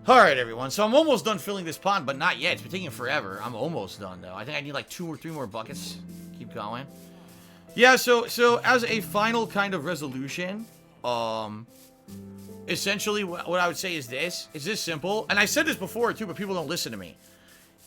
Alright, everyone. So I'm almost done filling this pond, but not yet. It's been taking forever. I'm almost done, though. I think I need like 2 or 3 more buckets. Keep going. Yeah, so as a final kind of resolution, essentially what I would say is this. It's this simple. And I said this before, too, but people don't listen to me.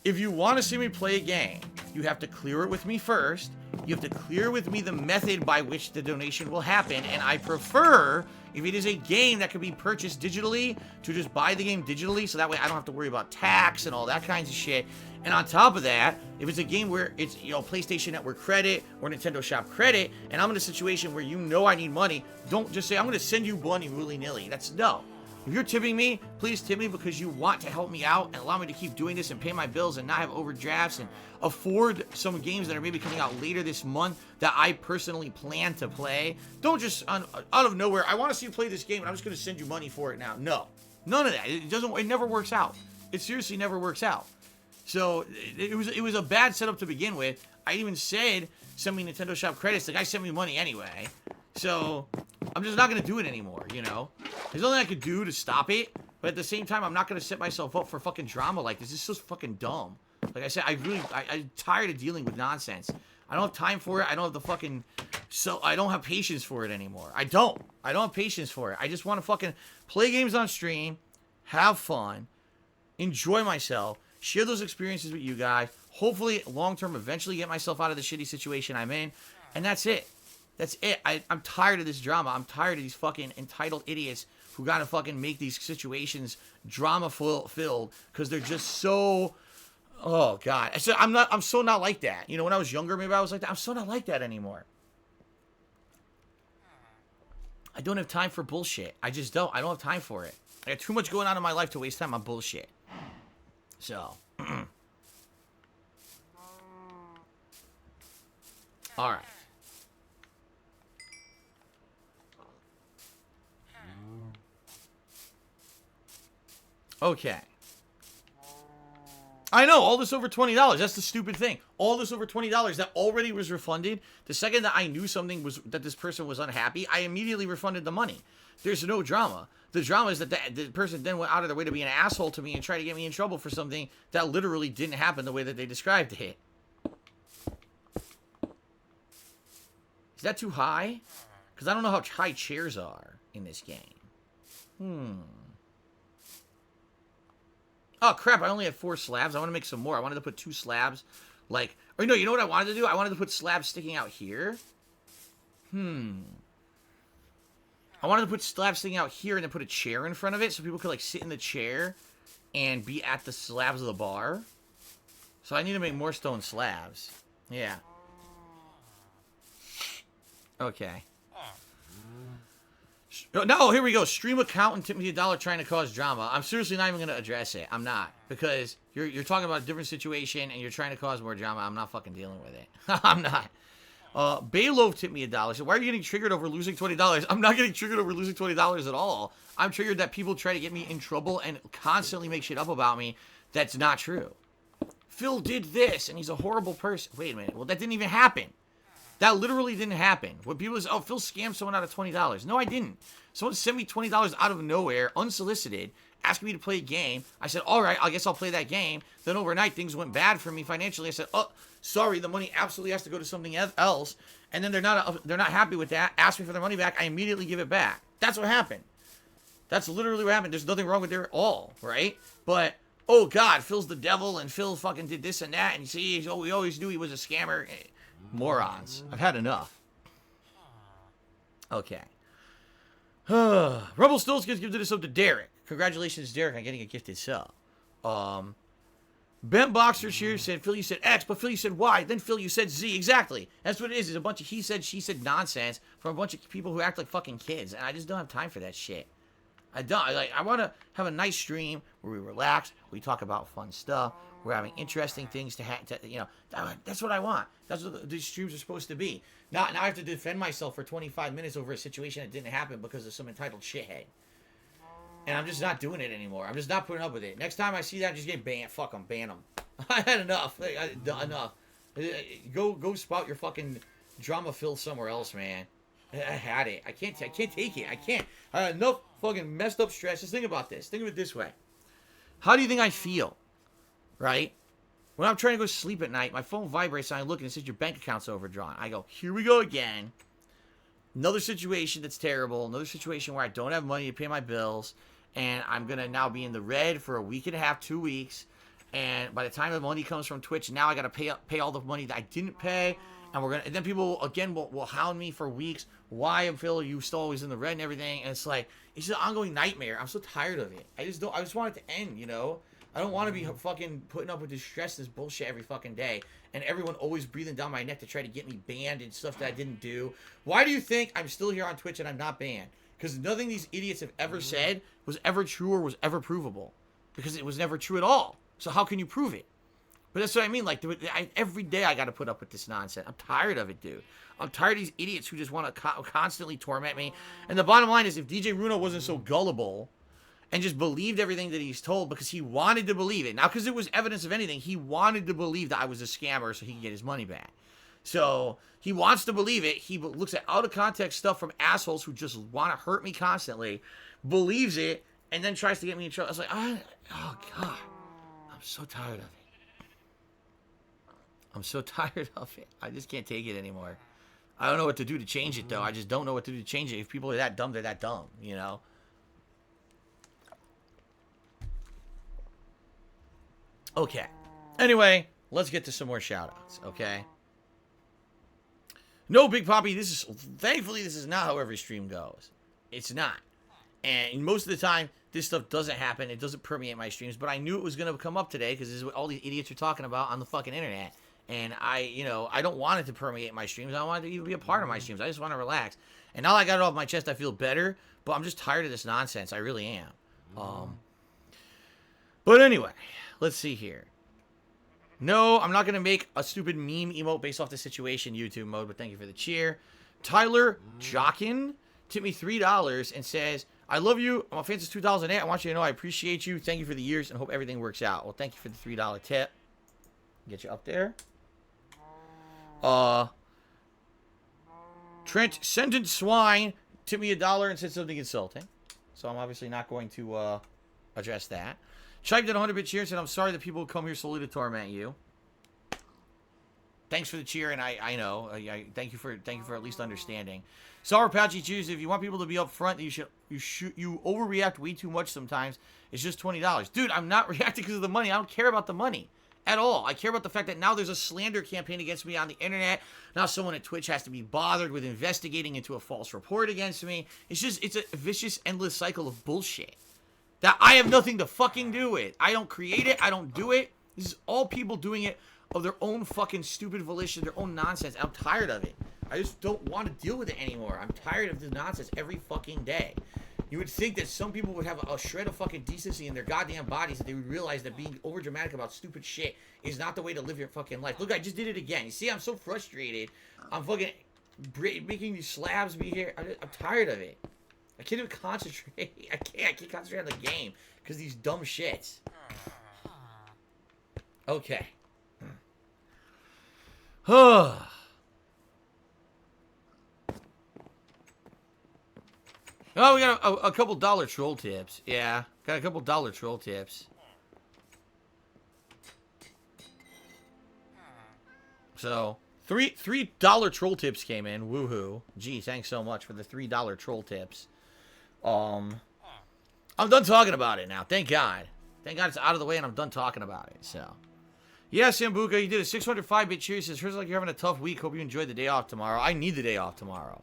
If you want to see me play a game, you have to clear it with me first. You have to clear with me the method by which the donation will happen. And I prefer, if it is a game that can be purchased digitally, to just buy the game digitally. So that way I don't have to worry about tax and all that kinds of shit. And on top of that, if it's a game where it's, you know, PlayStation Network credit or Nintendo Shop credit, and I'm in a situation where you know I need money, don't just say, I'm going to send you money willy-nilly. That's no. If you're tipping me, please tip me because you want to help me out and allow me to keep doing this and pay my bills and not have overdrafts and afford some games that are maybe coming out later this month that I personally plan to play. Don't just, out of nowhere, I want to see you play this game and I'm just going to send you money for it now. No. None of that. It never works out. It seriously never works out. So, it was a bad setup to begin with. I even said, send me Nintendo Shop credits. The guy sent me money anyway. So, I'm just not going to do it anymore, you know? There's nothing I could do to stop it, but at the same time, I'm not going to set myself up for fucking drama like this. This is so fucking dumb. Like I said, I'm tired of dealing with nonsense. I don't have time for it. I don't have the fucking... So, I don't have patience for it anymore. I don't have patience for it. I just want to fucking play games on stream, have fun, enjoy myself, share those experiences with you guys, hopefully, long-term, eventually get myself out of the shitty situation I'm in, and that's it. That's it. I'm tired of this drama. I'm tired of these fucking entitled idiots who gotta fucking make these situations drama-filled because they're just so... Oh, God. I'm so not like that. You know, when I was younger, maybe I was like that. I'm so not like that anymore. I don't have time for bullshit. I just don't. I don't have time for it. I got too much going on in my life to waste time on bullshit. So... Alright. Okay. I know, all this over $20. That's the stupid thing. All this over $20 that already was refunded. The second that I knew something was that this person was unhappy, I immediately refunded the money. There's no drama. The drama is that the person then went out of their way to be an asshole to me and try to get me in trouble for something that literally didn't happen the way that they described it. Is that too high? Because I don't know how high chairs are in this game. Oh, crap, I only had 4 slabs. I want to make some more. I wanted to put 2 slabs, like... Or no, you know what I wanted to do? I wanted to put slabs sticking out here. I wanted to put slabs sticking out here and then put a chair in front of it so people could, like, sit in the chair and be at the slabs of the bar. So I need to make more stone slabs. Yeah. Okay. No, here we go. Stream accountant tipped me $1 trying to cause drama. I'm seriously not even going to address it. I'm not. Because you're talking about a different situation and you're trying to cause more drama. I'm not fucking dealing with it. I'm not. Baylove tipped me $1. So why are you getting triggered over losing $20? I'm not getting triggered over losing $20 at all. I'm triggered that people try to get me in trouble and constantly make shit up about me that's not true. Phil did this and he's a horrible person. Wait a minute. Well, that didn't even happen. That literally didn't happen. When people say, oh, Phil scammed someone out of $20. No, I didn't. Someone sent me $20 out of nowhere, unsolicited, asking me to play a game. I said, all right, I guess I'll play that game. Then overnight, things went bad for me financially. I said, oh, sorry, the money absolutely has to go to something else. And then they're not happy with that. Ask me for their money back. I immediately give it back. That's what happened. That's literally what happened. There's nothing wrong with it at all, right? But, oh, God, Phil's the devil, and Phil fucking did this and that. And see, we always knew he was a scammer. Morons. I've had enough. Okay. Rebel Stills gifted this up to Derek. Congratulations, Derek, on getting a gifted sub. Ben Boxer here said, Phil, you said X, but Phil, you said Y. Then Phil, you said Z. Exactly. That's what it is. It's a bunch of he said, she said nonsense from a bunch of people who act like fucking kids. And I just don't have time for that shit. I don't. I want to have a nice stream where we relax. We talk about fun stuff. We're having interesting things to you know, that's what I want. That's what these streams are supposed to be. Now I have to defend myself for 25 minutes over a situation that didn't happen because of some entitled shithead. And I'm just not doing it anymore. I'm just not putting up with it. Next time I see that, I'm just getting banned. Fuck them. Ban them. I had enough. Enough. Go spout your fucking drama fill somewhere else, man. I had it. I can't take it. I can't. I had enough fucking messed up stress. Just think about this. Think of it this way. How do you think I feel? Right? When I'm trying to go to sleep at night, my phone vibrates and I look and it says your bank account's overdrawn. I go, here we go again. Another situation that's terrible. Another situation where I don't have money to pay my bills. And I'm going to now be in the red for a week and a half, 2 weeks. And by the time the money comes from Twitch, now I got to pay all the money that I didn't pay. And then people again will hound me for weeks. Why, Phil, are you still always in the red and everything? And it's like, it's just an ongoing nightmare. I'm so tired of it. I just want it to end, you know? I don't want to be fucking putting up with this stress, this bullshit every fucking day. And everyone always breathing down my neck to try to get me banned and stuff that I didn't do. Why do you think I'm still here on Twitch and I'm not banned? Because nothing these idiots have ever said was ever true or was ever provable. Because it was never true at all. So how can you prove it? But that's what I mean. Like, every day I got to put up with this nonsense. I'm tired of it, dude. I'm tired of these idiots who just want to constantly torment me. And the bottom line is, if DJ Runo wasn't so gullible and just believed everything that he's told because he wanted to believe it. Now, because it was evidence of anything, he wanted to believe that I was a scammer so he could get his money back. So he wants to believe it. He looks at out of context stuff from assholes who just want to hurt me constantly, believes it, and then tries to get me in trouble. I was like, oh, God. I'm so tired of it. I'm so tired of it. I just can't take it anymore. I don't know what to do to change it, though. I just don't know what to do to change it. If people are that dumb, they're that dumb, you know? Okay. Anyway, let's get to some more shout-outs, okay? No, Big Poppy, thankfully, this is not how every stream goes. It's not. And most of the time, this stuff doesn't happen. It doesn't permeate my streams, but I knew it was going to come up today because this is what all these idiots are talking about on the fucking internet. And I don't want it to permeate my streams. I don't want it to even be a part of my streams. I just want to relax. And now I got it off my chest, I feel better, but I'm just tired of this nonsense. I really am. But anyway, let's see here. No, I'm not going to make a stupid meme emote based off the situation, YouTube mode, but thank you for the cheer. Tyler Jockin tipped me $3 and says, I love you. I'm a fan since 2008. I want you to know I appreciate you. Thank you for the years and hope everything works out. Well, thank you for the $3 tip. Get you up there. Trent Sentient Swine tipped me $1 and said something insulting. So I'm obviously not going to address that. Chiped at 100-bit cheer and said, I'm sorry that people come here solely to torment you. Thanks for the cheer, and I know. Thank you for at least understanding. Sour Patchy Chews, if you want people to be up front, you overreact way too much sometimes. It's just $20. Dude, I'm not reacting because of the money. I don't care about the money at all. I care about the fact that now there's a slander campaign against me on the internet. Now someone at Twitch has to be bothered with investigating into a false report against me. It's a vicious, endless cycle of bullshit that I have nothing to fucking do with. I don't create it. I don't do it. This is all people doing it of their own fucking stupid volition, their own nonsense. I'm tired of it. I just don't want to deal with it anymore. I'm tired of this nonsense every fucking day. You would think that some people would have a shred of fucking decency in their goddamn bodies, that they would realize that being overdramatic about stupid shit is not the way to live your fucking life. Look, I just did it again. You see, I'm so frustrated. I'm fucking making these slabs be here. I'm tired of it. I can't even concentrate. I can't concentrate on the game because these dumb shits. Okay. Oh, we got a couple dollar troll tips. Yeah, got a couple dollar troll tips. So, $3 troll tips came in. Woohoo. Gee, thanks so much for the $3 troll tips. I'm done talking about it now. Thank God. Thank God it's out of the way and I'm done talking about it. So, yeah, Sambuca, you did a 605-bit cheer. Says, feels like you're having a tough week. Hope you enjoy the day off tomorrow. I need the day off tomorrow.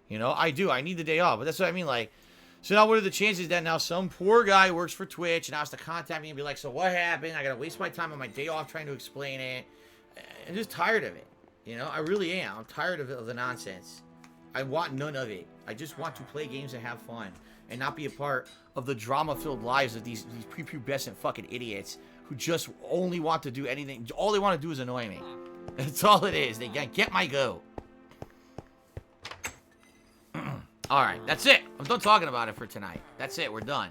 You know, I do. I need the day off. But that's what I mean. Like, so now what are the chances that now some poor guy works for Twitch and has to contact me and be like, so what happened? I got to waste my time on my day off trying to explain it. I'm just tired of it. You know, I really am. I'm tired of the nonsense. I want none of it. I just want to play games and have fun and not be a part of the drama-filled lives of these prepubescent fucking idiots who just only want to do anything. All they want to do is annoy me. That's all it is. They get my goat. Alright, that's it. I'm done talking about it for tonight. That's it. We're done.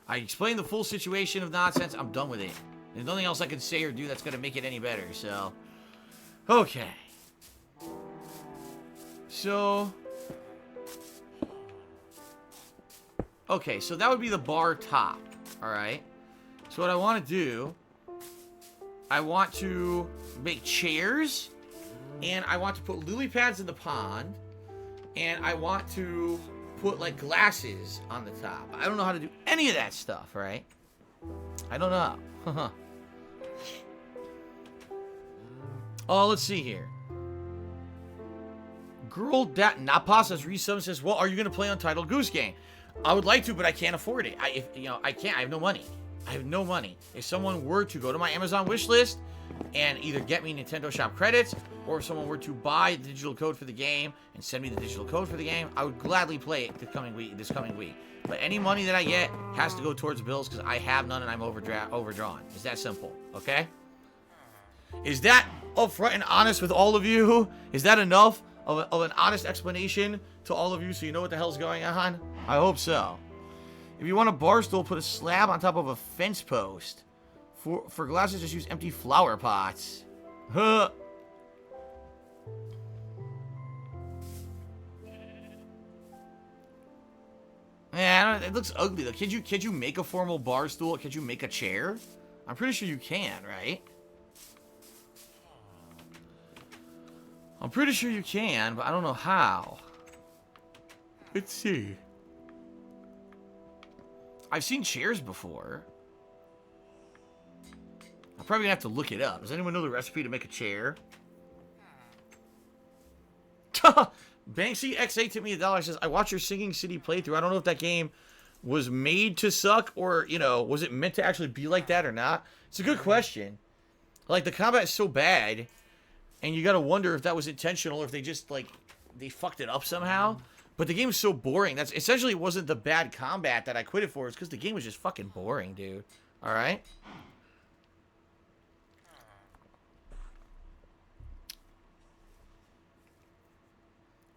I explained the full situation of nonsense. I'm done with it. There's nothing else I can say or do that's going to make it any better, so... Okay. So... Okay, so that would be the bar top. Alright. So what I want to do, I want to make chairs, and I want to put lily pads in the pond, and I want to put like glasses on the top. I don't know how to do any of that stuff, right? I don't know. Oh, let's see here. Girl that Napas has resub says, well, are you going to play Untitled Goose Game? I would like to, but I can't afford it. I can't. I have no money. I have no money. If someone were to go to my Amazon wish list and either get me Nintendo Shop credits, or if someone were to buy the digital code for the game and send me the digital code for the game, I would gladly play it this coming week. But any money that I get has to go towards bills because I have none and I'm overdrawn. It's that simple, okay? Is that upfront and honest with all of you? Is that enough of an honest explanation to all of you so you know what the hell's going on? I hope so. If you want a bar stool, put a slab on top of a fence post. For glasses, just use empty flower pots. Huh. Yeah, it looks ugly though. Could you make a formal bar stool? Could you make a chair? I'm pretty sure you can, right? I'm pretty sure you can, but I don't know how. Let's see. I've seen chairs before. I'm probably gonna have to look it up. Does anyone know the recipe to make a chair? Banksy X8 tipped me $1. Says, I watched your Singing City playthrough. I don't know if that game was made to suck or, you know, was it meant to actually be like that or not? It's a good question. Like, the combat is so bad, and you gotta wonder if that was intentional or if they just, like, they fucked it up somehow. But the game is so boring. That's essentially it wasn't the bad combat that I quit it for. It's because the game was just fucking boring, dude. Alright?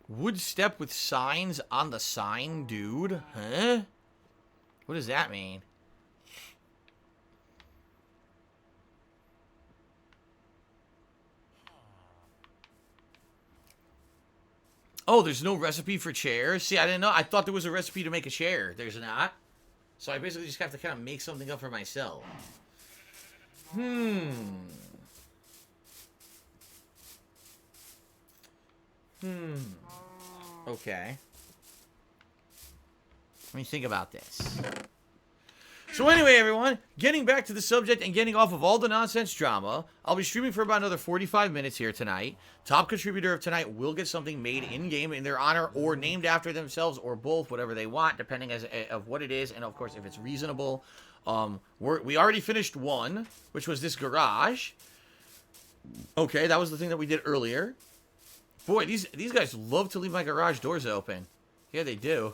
Wood step with signs on the sign, dude? Huh? What does that mean? Oh, there's no recipe for chairs? See, I didn't know. I thought there was a recipe to make a chair. There's not. So I basically just have to kind of make something up for myself. Okay. Let me think about this. So anyway, everyone, getting back to the subject and getting off of all the nonsense drama, I'll be streaming for about another 45 minutes here tonight. Top contributor of tonight will get something made in-game in their honor or named after themselves or both, whatever they want, depending of what it is and, of course, if it's reasonable. We already finished one, which was this garage. Okay, that was the thing that we did earlier. Boy, these guys love to leave my garage doors open. Yeah, they do.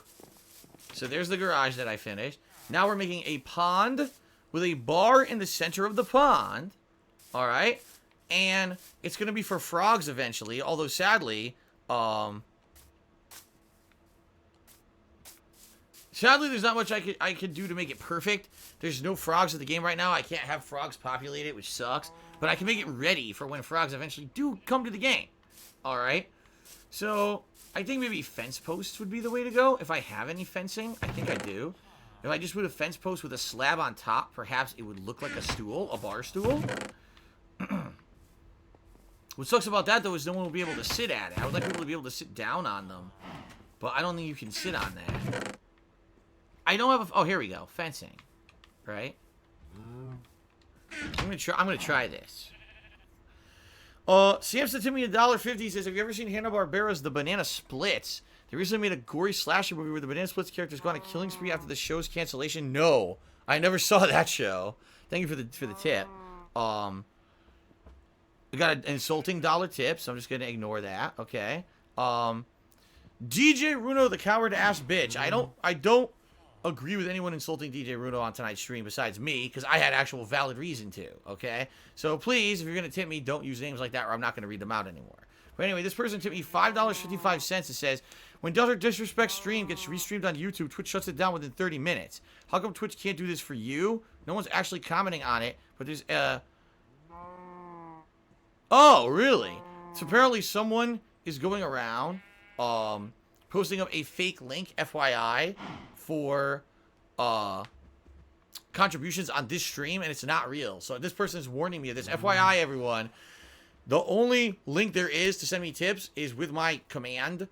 So there's the garage that I finished. Now we're making a pond with a bar in the center of the pond. Alright? And it's going to be for frogs eventually. Although, sadly, there's not much I could do to make it perfect. There's no frogs in the game right now. I can't have frogs populate it, which sucks. But I can make it ready for when frogs eventually do come to the game. Alright? So, I think maybe fence posts would be the way to go. If I have any fencing, I think I do. If I just put a fence post with a slab on top, perhaps it would look like a stool, a bar stool. What sucks about that, though, is no one will be able to sit at it. I would like people to be able to sit down on them. But I don't think you can sit on that. I don't have a... Oh, here we go. Fencing. Right? I'm gonna try this. Sam said to me $1.50 says, have you ever seen Hanna-Barbera's The Banana Splits? They recently made a gory slasher movie where the Banana Splits characters go on a killing spree after the show's cancellation. No, I never saw that show. Thank you for the tip. We got an insulting dollar tip, so I'm just gonna ignore that. Okay. DJ Runo, the coward ass bitch. I don't agree with anyone insulting DJ Runo on tonight's stream besides me, because I had actual valid reason to. Okay. So please, if you're gonna tip me, don't use names like that, or I'm not gonna read them out anymore. But anyway, this person tipped me $5.55. It says, when Delta Disrespect stream gets restreamed on YouTube, Twitch shuts it down within 30 minutes. How come Twitch can't do this for you? No one's actually commenting on it, but there's Oh, really? So apparently someone is going around posting up a fake link, FYI, for contributions on this stream, and it's not real. So this person is warning me of this. FYI, everyone, the only link there is to send me tips is with my command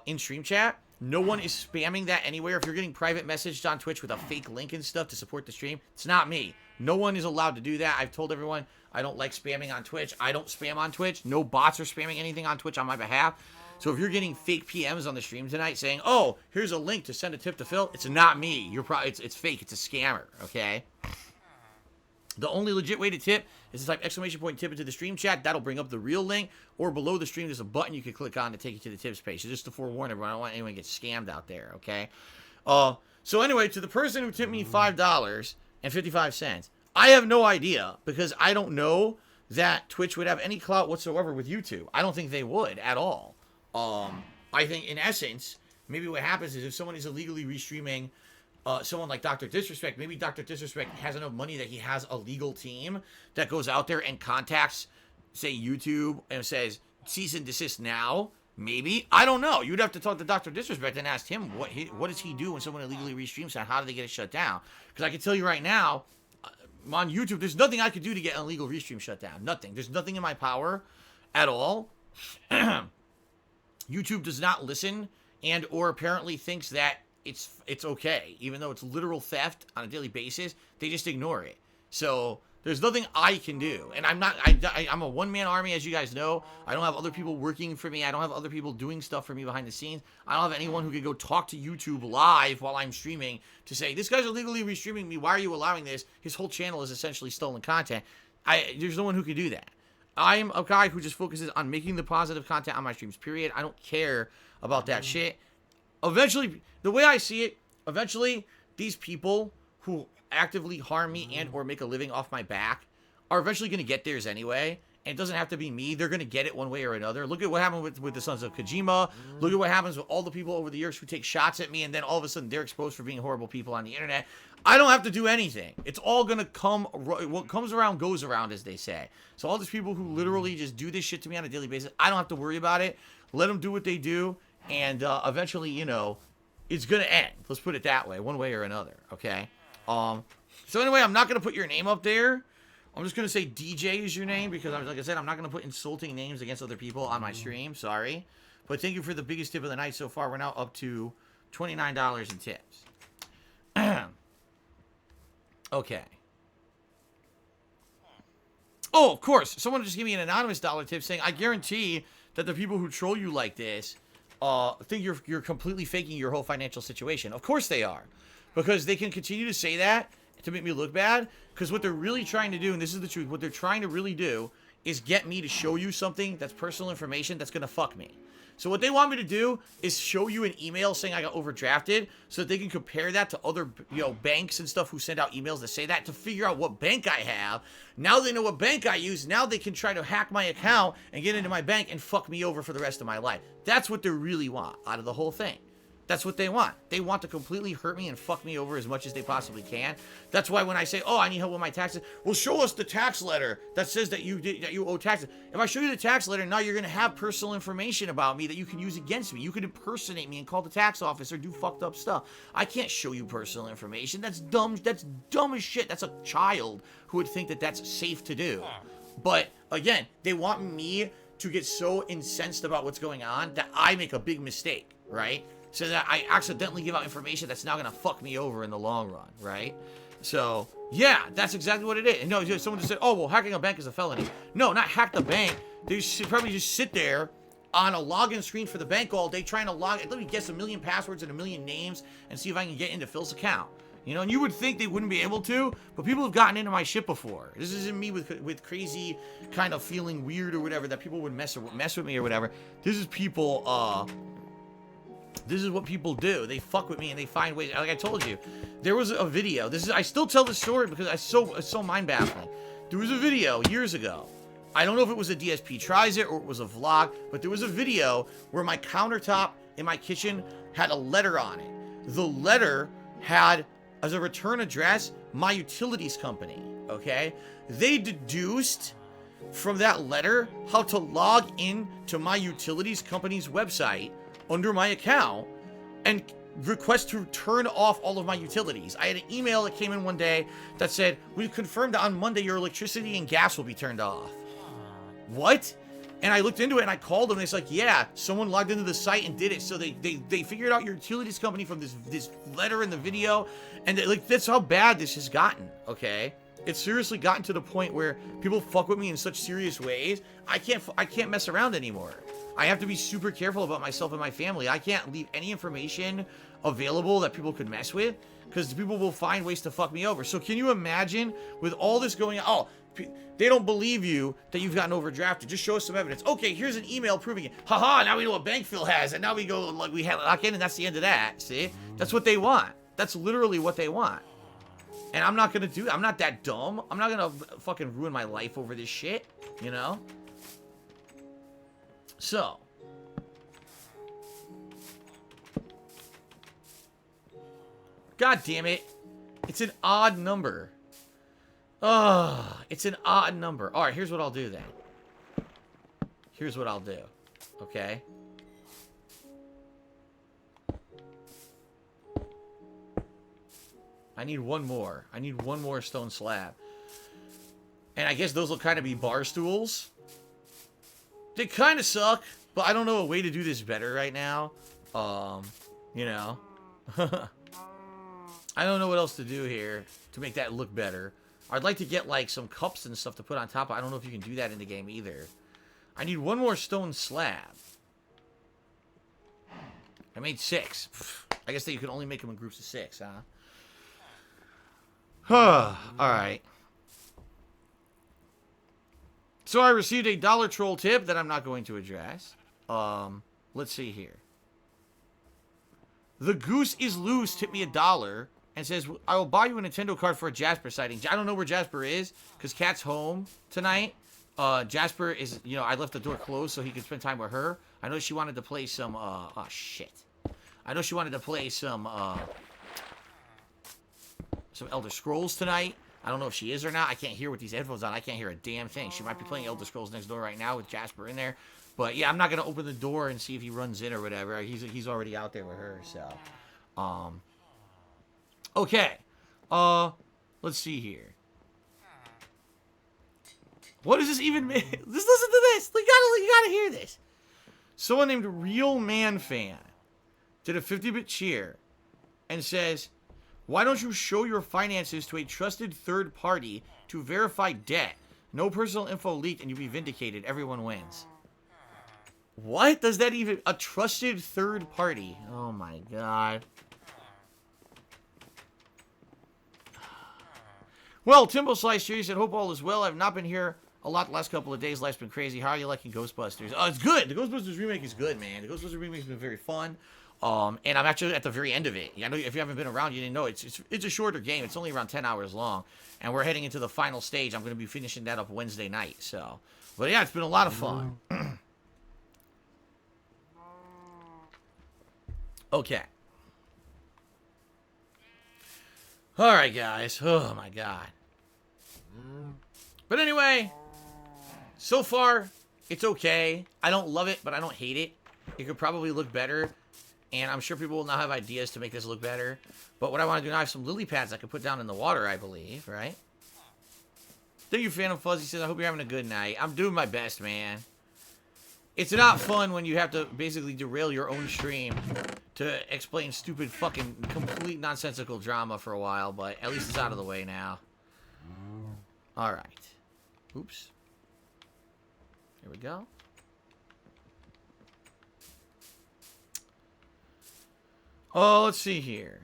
in stream chat. No one is spamming that anywhere. If you're getting private messaged on Twitch with a fake link and stuff to support the stream, it's not me. No one is allowed to do that. I've told everyone I don't like spamming on Twitch. I don't spam on Twitch. No bots are spamming anything on Twitch on my behalf. So if you're getting fake PMs on the stream tonight saying, "Oh, here's a link to send a tip to Phil," it's not me. You're probably it's fake. It's a scammer. Okay. The only legit way to tip is to type !tip into the stream chat. That'll bring up the real link. Or below the stream, there's a button you can click on to take you to the tips page. So just to forewarn everyone, I don't want anyone to get scammed out there, okay? So anyway, to the person who tipped me $5.55, I have no idea because I don't know that Twitch would have any clout whatsoever with YouTube. I don't think they would at all. I think, in essence, maybe what happens is if someone is illegally restreaming someone like Dr. Disrespect, maybe Dr. Disrespect has enough money that he has a legal team that goes out there and contacts, say, YouTube and says, cease and desist now. Maybe. I don't know. You'd have to talk to Dr. Disrespect and ask him what does he do when someone illegally restreams that? How do they get it shut down? Because I can tell you right now, on YouTube, there's nothing I could do to get an illegal restream shut down. Nothing. There's nothing in my power at all. YouTube does not listen and or apparently thinks that it's okay, even though it's literal theft on a daily basis. They just ignore it. So there's nothing I can do, and I'm a one-man army, as you guys know. I don't have other people working for me. I don't have other people doing stuff for me behind the scenes. I don't have anyone who could go talk to YouTube live while I'm streaming to say, this guy's illegally restreaming me. Why are you allowing this? His whole channel is essentially stolen content. There's no one who can do that. I'm a guy who just focuses on making the positive content on my streams, period. I don't care about that shit. Eventually, the way I see it, eventually, these people who actively harm me and or make a living off my back are eventually going to get theirs anyway. And it doesn't have to be me. They're going to get it one way or another. Look at what happened with the Sons of Kojima. Look at what happens with all the people over the years who take shots at me, and then all of a sudden they're exposed for being horrible people on the internet. I don't have to do anything. It's all going to come. What comes around goes around, as they say. So all these people who literally just do this shit to me on a daily basis, I don't have to worry about it. Let them do what they do. And eventually, you know, it's going to end. Let's put it that way, one way or another, okay? So anyway, I'm not going to put your name up there. I'm just going to say DJ is your name because, like I said, I'm not going to put insulting names against other people on my stream. Sorry. But thank you for the biggest tip of the night so far. We're now up to $29 in tips. Okay. Oh, of course. Someone just gave me an anonymous dollar tip saying, I guarantee that the people who troll you like this think you're completely faking your whole financial situation. Of course they are. Because they can continue to say that to make me look bad. Because what they're really trying to do, and this is the truth, what they're trying to really do is get me to show you something that's personal information that's going to fuck me. So what they want me to do is show you an email saying I got overdrafted so that they can compare that to other, banks and stuff who send out emails that say that to figure out what bank I have. Now they know what bank I use. Now they can try to hack my account and get into my bank and fuck me over for the rest of my life. That's what they really want out of the whole thing. That's what they want. They want to completely hurt me and fuck me over as much as they possibly can. That's why when I say, oh, I need help with my taxes, well, show us the tax letter that says that you owe taxes. If I show you the tax letter, now you're going to have personal information about me that you can use against me. You could impersonate me and call the tax office or do fucked up stuff. I can't show you personal information. That's dumb. That's dumb as shit. That's a child who would think that that's safe to do. But again, they want me to get so incensed about what's going on that I make a big mistake, right? So that I accidentally give out information that's now going to fuck me over in the long run, right? So, yeah, that's exactly what it is. No, someone just said, oh, well, hacking a bank is a felony. No, not hack the bank. They should probably just sit there on a login screen for the bank all day trying to let me guess a million passwords and a million names and see if I can get into Phil's account. And you would think they wouldn't be able to, but people have gotten into my shit before. This isn't me with crazy kind of feeling weird or whatever, that people would mess with me or whatever. This is people, this is what people do. They fuck with me and they find ways. Like I told you, there was a video. I still tell the story because it's so mind-baffling. There was a video years ago. I don't know if it was a DSP tries it or it was a vlog, but there was a video where my countertop in my kitchen had a letter on it. The letter had, as a return address, my utilities company, okay? They deduced from that letter how to log in to my utilities company's website under my account and request to turn off all of my utilities. I had an email that came in one day that said, we've confirmed that on Monday your electricity and gas will be turned off. What? And I looked into it and I called them and it's like, yeah, someone logged into the site and did it. So they figured out your utilities company from this letter in the video. And like, that's how bad this has gotten, okay? It's seriously gotten to the point where people fuck with me in such serious ways. I can't mess around anymore. I have to be super careful about myself and my family. I can't leave any information available that people could mess with because people will find ways to fuck me over. So can you imagine with all this going on? Oh, they don't believe you that you've gotten overdrafted. Just show us some evidence. Okay, here's an email proving it. Haha, now we know what bank Phil has. And now we go, like, we have lock in and that's the end of that. See? That's what they want. That's literally what they want. And I'm not going to do that. I'm not that dumb. I'm not going to fucking ruin my life over this shit. You know? So. God damn it. It's an odd number. Ugh. It's an odd number. Alright, here's what I'll do then. Here's what I'll do. Okay? I need one more. I need one more stone slab. And I guess those will kind of be bar stools. They kind of suck, but I don't know a way to do this better right now. You know. I don't know what else to do here to make that look better. I'd like to get, like, some cups and stuff to put on top. I don't know if you can do that in the game either. I need one more stone slab. I made 6. I guess that you can only make them in groups of 6, huh? Alright. So I received a Dollar Troll tip that I'm not going to address. Let's see here. The Goose is Loose tipped me $1 and says, I will buy you a Nintendo card for a Jasper sighting. I don't know where Jasper is because Kat's home tonight. Jasper is, you know, I left the door closed so he could spend time with her. I know she wanted to play some, oh shit. I know she wanted to play some Elder Scrolls tonight. I don't know if she is or not. I can't hear with these headphones on. I can't hear a damn thing. She might be playing Elder Scrolls next door right now with Jasper in there. But yeah, I'm not going to open the door and see if he runs in or whatever. He's already out there with her, so. Okay. Let's see here. What does this even mean? Just listen to this. You gotta hear this. Someone named Real Man Fan did a 50-bit cheer and says, why don't you show your finances to a trusted third party to verify debt? No personal info leaked and you'll be vindicated. Everyone wins. What does that even... A trusted third party. Oh my god. Well, Timbo Slice here, he said, hope all is well. I've not been here a lot the last couple of days. Life's been crazy. How are you liking Ghostbusters? Oh, it's good. The Ghostbusters remake is good, man. The Ghostbusters remake has been very fun. And I'm actually at the very end of it. I know if you haven't been around, you didn't know. It's a shorter game. It's only around 10 hours long. And we're heading into the final stage. I'm going to be finishing that up Wednesday night. So, but yeah, it's been a lot of fun. Okay. Alright, guys. Oh, my God. But anyway, so far, it's okay. I don't love it, but I don't hate it. It could probably look better. And I'm sure people will now have ideas to make this look better. But what I want to do now, I have some lily pads I could put down in the water, I believe, right? Thank you, Phantom Fuzzy says, I hope you're having a good night. I'm doing my best, man. It's not fun when you have to basically derail your own stream to explain stupid fucking complete nonsensical drama for a while, but at least it's out of the way now. Alright. Oops. Here we go. Oh, let's see here.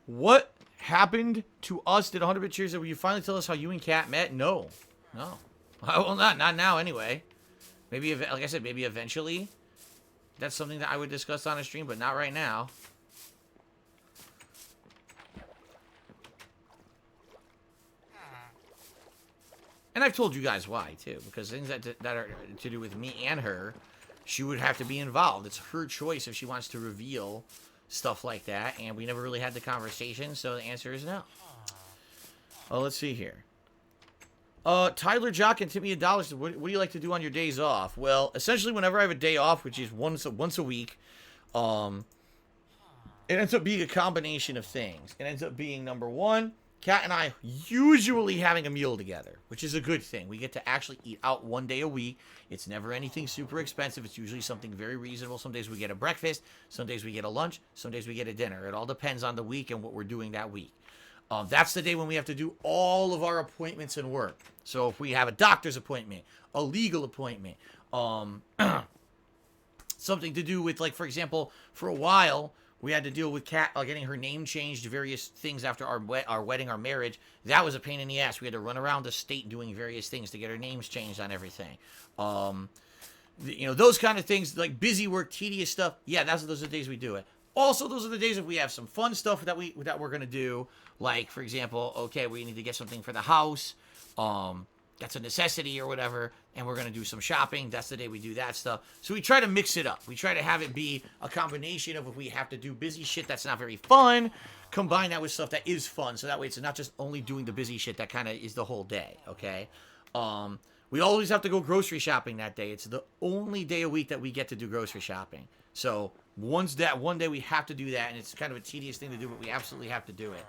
What happened to us? Did 100-bit cheers? Will you finally tell us how you and Kat met? No. No. Well, not now anyway. Maybe, like I said, maybe eventually. That's something that I would discuss on a stream, but not right now. And I've told you guys why, too. Because things that are to do with me and her, she would have to be involved. It's her choice if she wants to reveal stuff like that. And we never really had the conversation, so the answer is no. Oh, let's see here. Tyler Jock and Timmy $1. What do you like to do on your days off? Well, essentially whenever I have a day off, which is once a week, It ends up being a combination of things. It ends up being, number one, Kat and I usually having a meal together, which is a good thing. We get to actually eat out one day a week. It's never anything super expensive. It's usually something very reasonable. Some days we get a breakfast. Some days we get a lunch. Some days we get a dinner. It all depends on the week and what we're doing that week. That's the day when we have to do all of our appointments and work. So if we have a doctor's appointment, a legal appointment, something to do with, like, for example, for a while, we had to deal with Kat getting her name changed, various things after our wedding, our marriage. That was a pain in the ass. We had to run around the state doing various things to get her names changed on everything. Those kind of things, like busy work, tedious stuff. Yeah, those are the days we do it. Also, those are the days if we have some fun stuff that we're gonna do. Like, for example, okay, we need to get something for the house. That's a necessity or whatever, and we're going to do some shopping. That's the day we do that stuff. So we try to mix it up. We try to have it be a combination of if we have to do busy shit that's not very fun, combine that with stuff that is fun. So that way it's not just only doing the busy shit that kind of is the whole day, okay? We always have to go grocery shopping that day. It's the only day a week that we get to do grocery shopping. So one day we have to do that, and it's kind of a tedious thing to do, but we absolutely have to do it.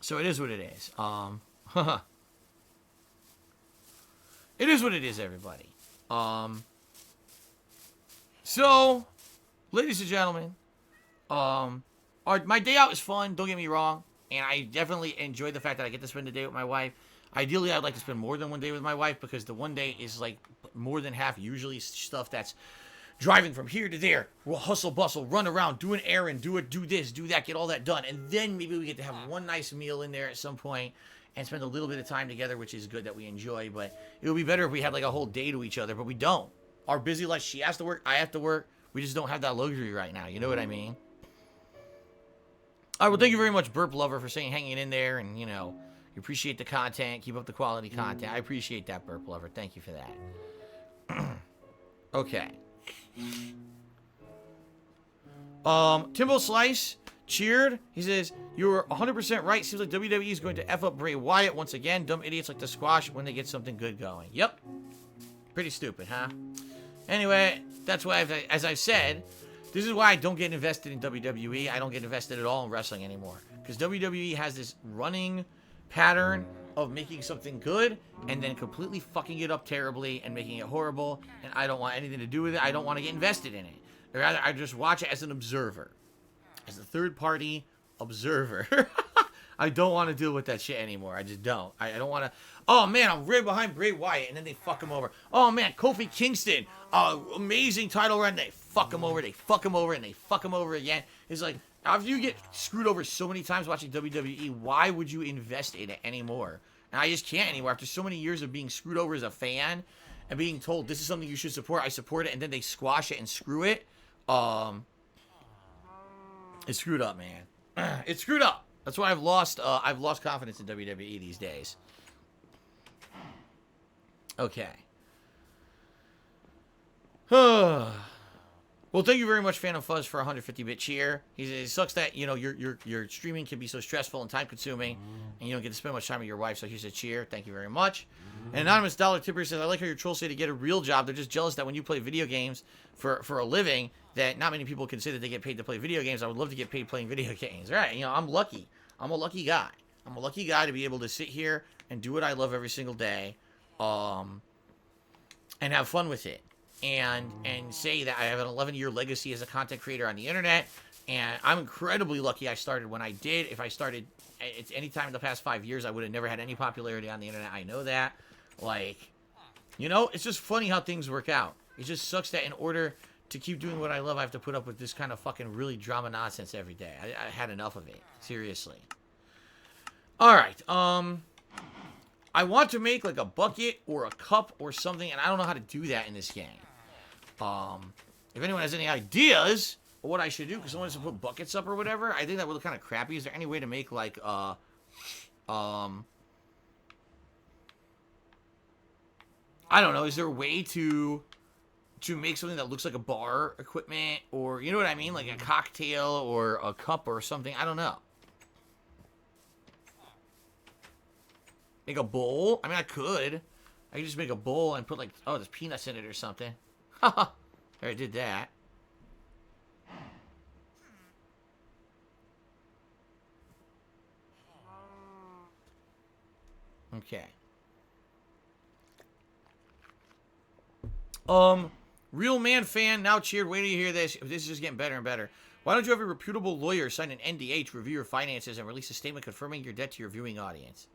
So it is what it is. It is what it is, everybody. So, ladies and gentlemen, my day out is fun, don't get me wrong, and I definitely enjoy the fact that I get to spend the day with my wife. Ideally, I'd like to spend more than one day with my wife, because the one day is like more than half usually stuff that's driving from here to there. We'll hustle, bustle, run around, do an errand, do this, do that, get all that done. And then maybe we get to have one nice meal in there at some point and spend a little bit of time together, which is good that we enjoy. But it would be better if we had like a whole day to each other, but we don't. Our busy life, she has to work, I have to work. We just don't have that luxury right now. You know what I mean? All right, well, thank you very much, Burp Lover, for hanging in there. And, you appreciate the content. Keep up the quality content. I appreciate that, Burp Lover. Thank you for that. Okay. Timbo Slice cheered. He says, "You were 100% right. Seems like WWE is going to F up Bray Wyatt once again. Dumb idiots like to squash when they get something good going." Yep. Pretty stupid, huh? Anyway, that's why, as I've said, this is why I don't get invested in WWE. I don't get invested at all in wrestling anymore. Because WWE has this running pattern of making something good and then completely fucking it up terribly and making it horrible, and I don't want anything to do with it. I don't want to get invested in it. Rather, I just watch it as an observer, as a third-party observer. I don't want to deal with that shit anymore. I just don't. I don't want to. Oh man, I'm right behind Bray Wyatt, and then they fuck him over. Oh man, Kofi Kingston, amazing title run. They fuck him over. They fuck him over, and they fuck him over again. It's like, after you get screwed over so many times watching WWE, why would you invest in it anymore? And I just can't anymore. After so many years of being screwed over as a fan and being told this is something you should support, I support it, and then they squash it and screw it. It's screwed up, man. It's screwed up. That's why I've lost confidence in WWE these days. Okay. Well, thank you very much, Phantom Fuzz, for 150-bit cheer. It sucks that, your streaming can be so stressful and time-consuming, and you don't get to spend much time with your wife, so here's a cheer. Thank you very much. And Anonymous Dollar Tipper says, "I like how your trolls say to get a real job. They're just jealous that when you play video games for a living, that not many people consider they get paid to play video games. I would love to get paid playing video games." All right, I'm lucky. I'm a lucky guy. I'm a lucky guy to be able to sit here and do what I love every single day, and have fun with it. And say that I have an 11-year legacy as a content creator on the internet, and I'm incredibly lucky I started when I did. If I started at any time in the past 5 years, I would have never had any popularity on the internet. I know that. It's just funny how things work out. It just sucks that in order to keep doing what I love, I have to put up with this kind of fucking really drama nonsense every day. I had enough of it. Seriously. Alright, I want to make like a bucket or a cup or something, and I don't know how to do that in this game. If anyone has any ideas of what I should do, because someone has to put buckets up or whatever, I think that would look kind of crappy. Is there any way to make like, I don't know, is there a way to make something that looks like a bar equipment, or, you know what I mean, like a cocktail or a cup or something? I don't know. Make a bowl? I mean, I could just make a bowl and put like, oh, there's peanuts in it or something. Haha. I did that. Okay. Real man fan now cheered. Wait till you hear this. This is just getting better and better. Why don't you have a reputable lawyer sign an NDA to review your finances and release a statement confirming your debt to your viewing audience?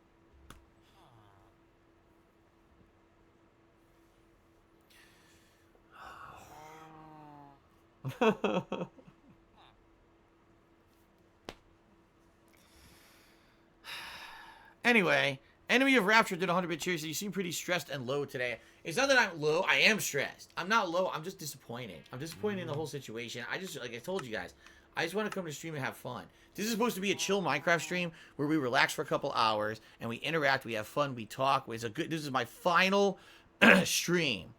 Anyway, Enemy of Rapture did 100-bit cheers. You seem pretty stressed and low today. It's not that I'm low. I am stressed. I'm not low. I'm just disappointed. I'm disappointed in the whole situation. Like I told you guys, I just want to come to stream and have fun. This is supposed to be a chill Minecraft stream where we relax for a couple hours and we interact, we have fun, we talk. This is my final stream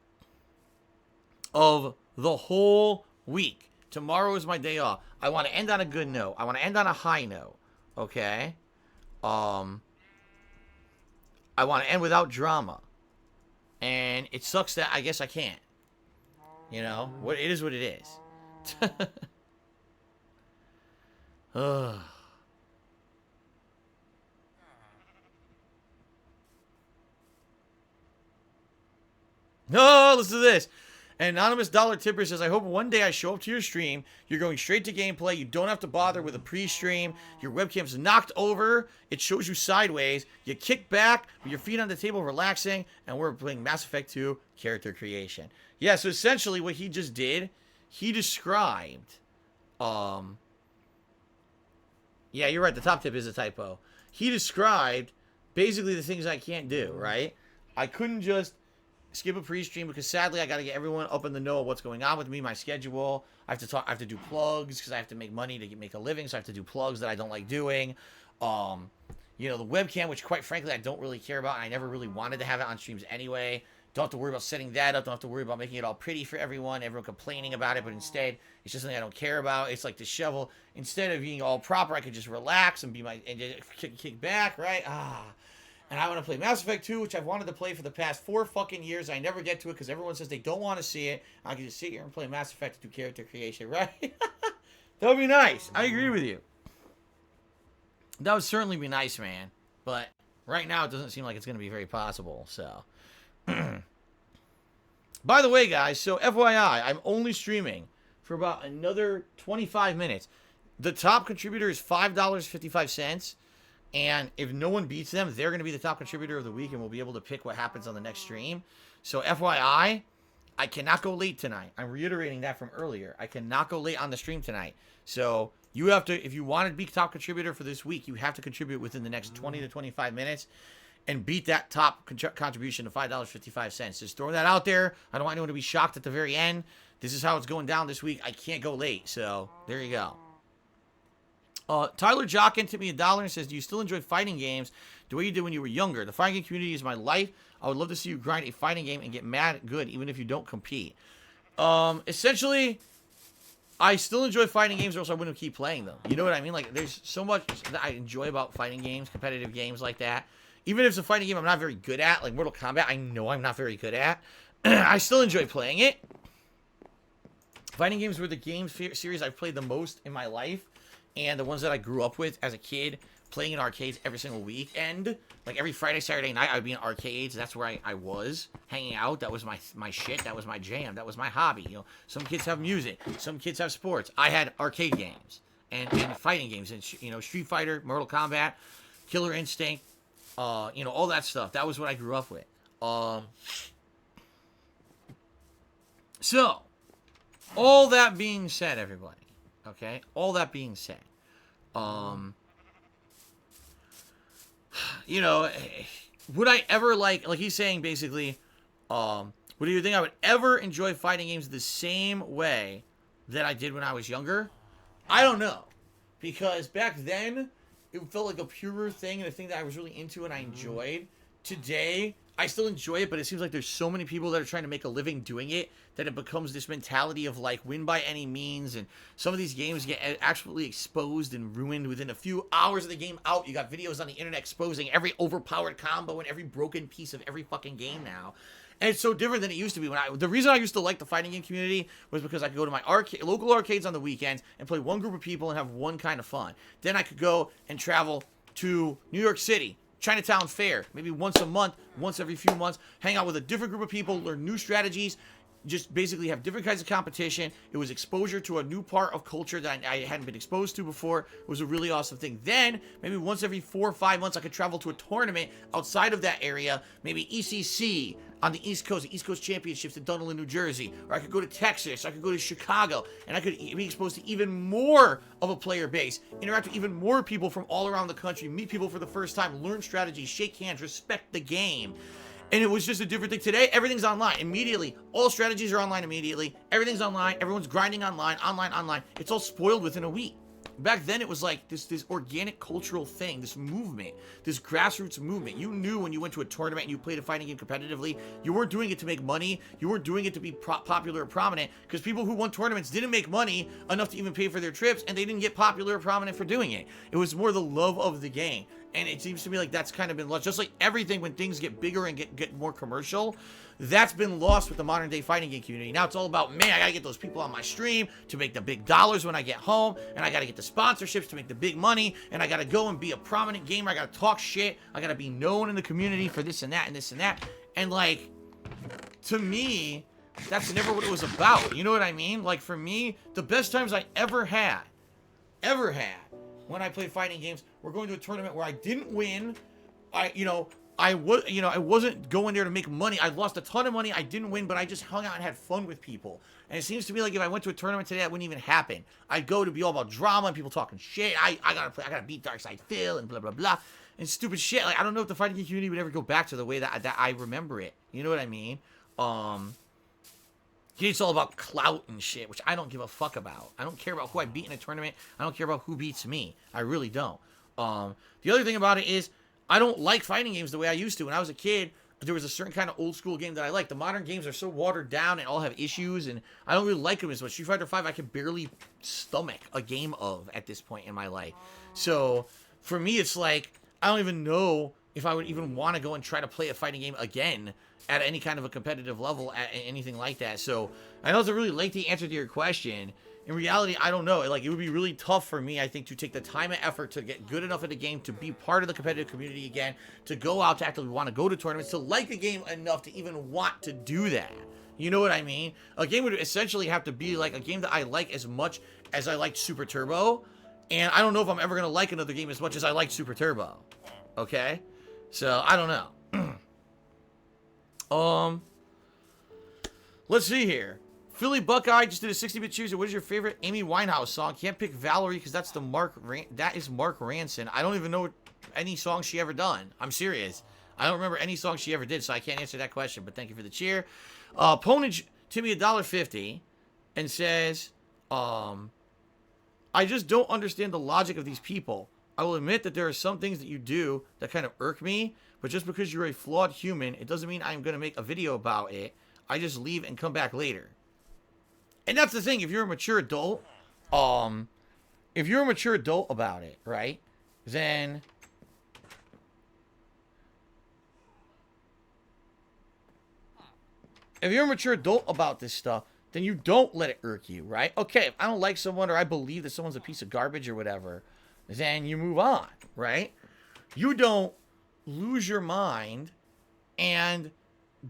of the whole week. Tomorrow is my day off. I want to end on a good note. I want to end on a high note. Okay? I want to end without drama. And it sucks that I guess I can't. You know? It is what it is. Ugh. No, listen to this. An anonymous dollar tipper says, I hope one day I show up to your stream. You're going straight to gameplay. You don't have to bother with a pre-stream. Your webcam's knocked over. It shows you sideways. You kick back with your feet on the table, relaxing. And we're playing Mass Effect 2 character creation. Yeah, so essentially what he just did, he described... Yeah, you're right. The top tip is a typo. He described basically the things I can't do, right? I couldn't just skip a pre-stream because sadly I got to get everyone up in the know of what's going on with me, my schedule. I have to talk. I have to do plugs because I have to make money to make a living. So I have to do plugs that I don't like doing. You know, the webcam, which quite frankly I don't really care about. And I never really wanted to have it on streams anyway. Don't have to worry about setting that up. Don't have to worry about making it all pretty for everyone. Everyone complaining about it, but instead it's just something I don't care about. It's like the shovel. Instead of being all proper, I could just relax and be and just kick back, right? And I want to play Mass Effect 2, which I've wanted to play for the past 4 fucking years. I never get to it because everyone says they don't want to see it. I can just sit here and play Mass Effect 2 character creation, right? That would be nice. I agree with you. That would certainly be nice, man. But right now, it doesn't seem like it's going to be very possible, so... By the way, guys, so FYI, I'm only streaming for about another 25 minutes. The top contributor is $5.55, and if no one beats them, they're going to be the top contributor of the week, and we'll be able to pick what happens on the next stream. So FYI, I cannot go late tonight. I'm reiterating that from earlier. I cannot go late on the stream tonight. So you have to, if you want to be top contributor for this week, you have to contribute within the next 20 to 25 minutes. And beat that top contribution to $5.55. Just throwing that out there. I don't want anyone to be shocked at the very end. This is how it's going down this week. I can't go late. So, there you go. Tyler Jockin tipped me $1 and says, do you still enjoy fighting games the way you did when you were younger? The fighting game community is my life. I would love to see you grind a fighting game and get mad good even if you don't compete. Essentially, I still enjoy fighting games or else I wouldn't keep playing them. You know what I mean? Like, there's so much that I enjoy about fighting games, competitive games like that. Even if it's a fighting game I'm not very good at, like Mortal Kombat, I know I'm not very good at. I still enjoy playing it. Fighting games were the game series I've played the most in my life. And the ones that I grew up with as a kid, playing in arcades every single weekend. Like every Friday, Saturday night, I would be in arcades. That's where I was hanging out. That was my shit. That was my jam. That was my hobby. You know, some kids have music. Some kids have sports. I had arcade games and fighting games. And, you know, Street Fighter, Mortal Kombat, Killer Instinct. You know, all that stuff. That was what I grew up with. So, all that being said, everybody. Okay? All that being said. You know, would I ever like he's saying basically, would you think I would ever enjoy fighting games the same way that I did when I was younger? I don't know. Because back then, it felt like a purer thing and a thing that I was really into and I enjoyed. Today, I still enjoy it, but it seems like there's so many people that are trying to make a living doing it that it becomes this mentality of like win by any means, and some of these games get absolutely exposed and ruined within a few hours of the game out. You got videos on the internet exposing every overpowered combo and every broken piece of every fucking game now. And it's so different than it used to be. The reason I used to like the fighting game community was because I could go to my local arcades on the weekends and play one group of people and have one kind of fun. Then I could go and travel to New York City, Chinatown Fair, maybe once a month, once every few months, hang out with a different group of people, learn new strategies, just basically have different kinds of competition. It was exposure to a new part of culture that I hadn't been exposed to before. It was a really awesome thing. Then, maybe once every 4 or 5 months, I could travel to a tournament outside of that area, maybe ECC on the East Coast, the East Coast Championships in Dunedin, New Jersey, or I could go to Texas, I could go to Chicago, and I could be exposed to even more of a player base, interact with even more people from all around the country, meet people for the first time, learn strategies, shake hands, respect the game. And it was just a different thing. Today, everything's online immediately. All strategies are online immediately. Everything's online. Everyone's grinding online. It's all spoiled within a week. Back then, it was like this organic cultural thing, this movement, this grassroots movement. You knew when you went to a tournament and you played a fighting game competitively, you weren't doing it to make money. You weren't doing it to be popular or prominent, because people who won tournaments didn't make money enough to even pay for their trips, and they didn't get popular or prominent for doing it. It was more the love of the game. And it seems to me like that's kind of been lost. Just like everything, when things get bigger and get more commercial, that's been lost with the modern day fighting game community. Now it's all about, man, I gotta get those people on my stream to make the big dollars when I get home, and I gotta get the sponsorships to make the big money, and I gotta go and be a prominent gamer. I gotta talk shit. I gotta be known in the community for this and that and this and that. And like, to me, that's never what it was about. You know what I mean? Like, for me, the best times I ever had, when I played fighting games, we're going to a tournament where I didn't win. I wasn't going there to make money. I lost a ton of money. I didn't win, but I just hung out and had fun with people. And it seems to me like if I went to a tournament today, that wouldn't even happen. I'd go to be all about drama and people talking shit. I gotta beat Darkside Phil and blah blah blah and stupid shit. Like, I don't know if the fighting game community would ever go back to the way that I remember it. You know what I mean? It's all about clout and shit, which I don't give a fuck about. I don't care about who I beat in a tournament. I don't care about who beats me. I really don't. The other thing about it is, I don't like fighting games the way I used to. When I was a kid, there was a certain kind of old school game that I liked. The modern games are so watered down and all have issues, and I don't really like them as much. Street Fighter V, I can barely stomach a game of at this point in my life. So, for me, it's like, I don't even know if I would even want to go and try to play a fighting game again at any kind of a competitive level, at anything like that. So, I know it's a really lengthy answer to your question. In reality, I don't know. Like, it would be really tough for me, I think, to take the time and effort to get good enough at the game, to be part of the competitive community again, to go out to actively want to go to tournaments, to like the game enough to even want to do that. You know what I mean? A game would essentially have to be like a game that I like as much as I liked Super Turbo. And I don't know if I'm ever going to like another game as much as I liked Super Turbo. Okay? So, I don't know. Let's see here. Philly Buckeye just did a 60-bit choose. What is your favorite Amy Winehouse song? Can't pick Valerie because that's Mark Ranson. I don't even know any songs she ever done. I'm serious. I don't remember any song she ever did, so I can't answer that question. But thank you for the cheer. Ponage Timmy $1.50 and says, I just don't understand the logic of these people. I will admit that there are some things that you do that kind of irk me, but just because you're a flawed human, it doesn't mean I'm going to make a video about it. I just leave and come back later. And that's the thing, if you're a mature adult, about it, right, then if you're a mature adult about this stuff, then you don't let it irk you, right? Okay, if I don't like someone or I believe that someone's a piece of garbage or whatever, then you move on, right? You don't lose your mind and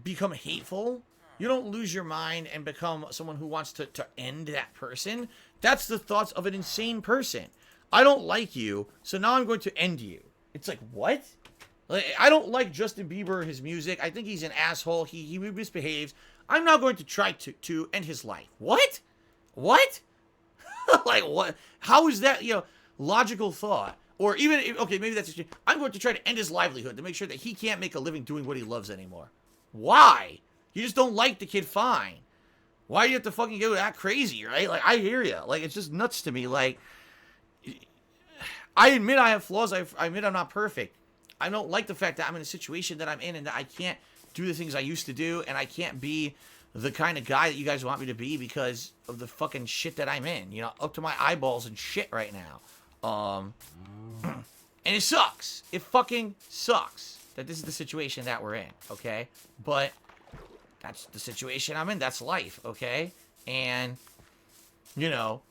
become hateful. You don't lose your mind and become someone who wants to end that person. That's the thoughts of an insane person. I don't like you, so now I'm going to end you. It's like, what? Like, I don't like Justin Bieber or his music. I think he's an asshole. He misbehaves. I'm now going to try to end his life. What? What? Like, what? How is that, logical thought? Or even, okay, maybe that's just, I'm going to try to end his livelihood to make sure that he can't make a living doing what he loves anymore. Why? You just don't like the kid, fine. Why do you have to fucking go that crazy, right? Like, I hear you. Like, it's just nuts to me. Like, I admit I have flaws. I admit I'm not perfect. I don't like the fact that I'm in a situation that I'm in and that I can't do the things I used to do, and I can't be the kind of guy that you guys want me to be because of the fucking shit that I'm in. Up to my eyeballs and shit right now. And it sucks. It fucking sucks that this is the situation that we're in, okay? But That's the situation I'm in. That's life, okay? And, you know,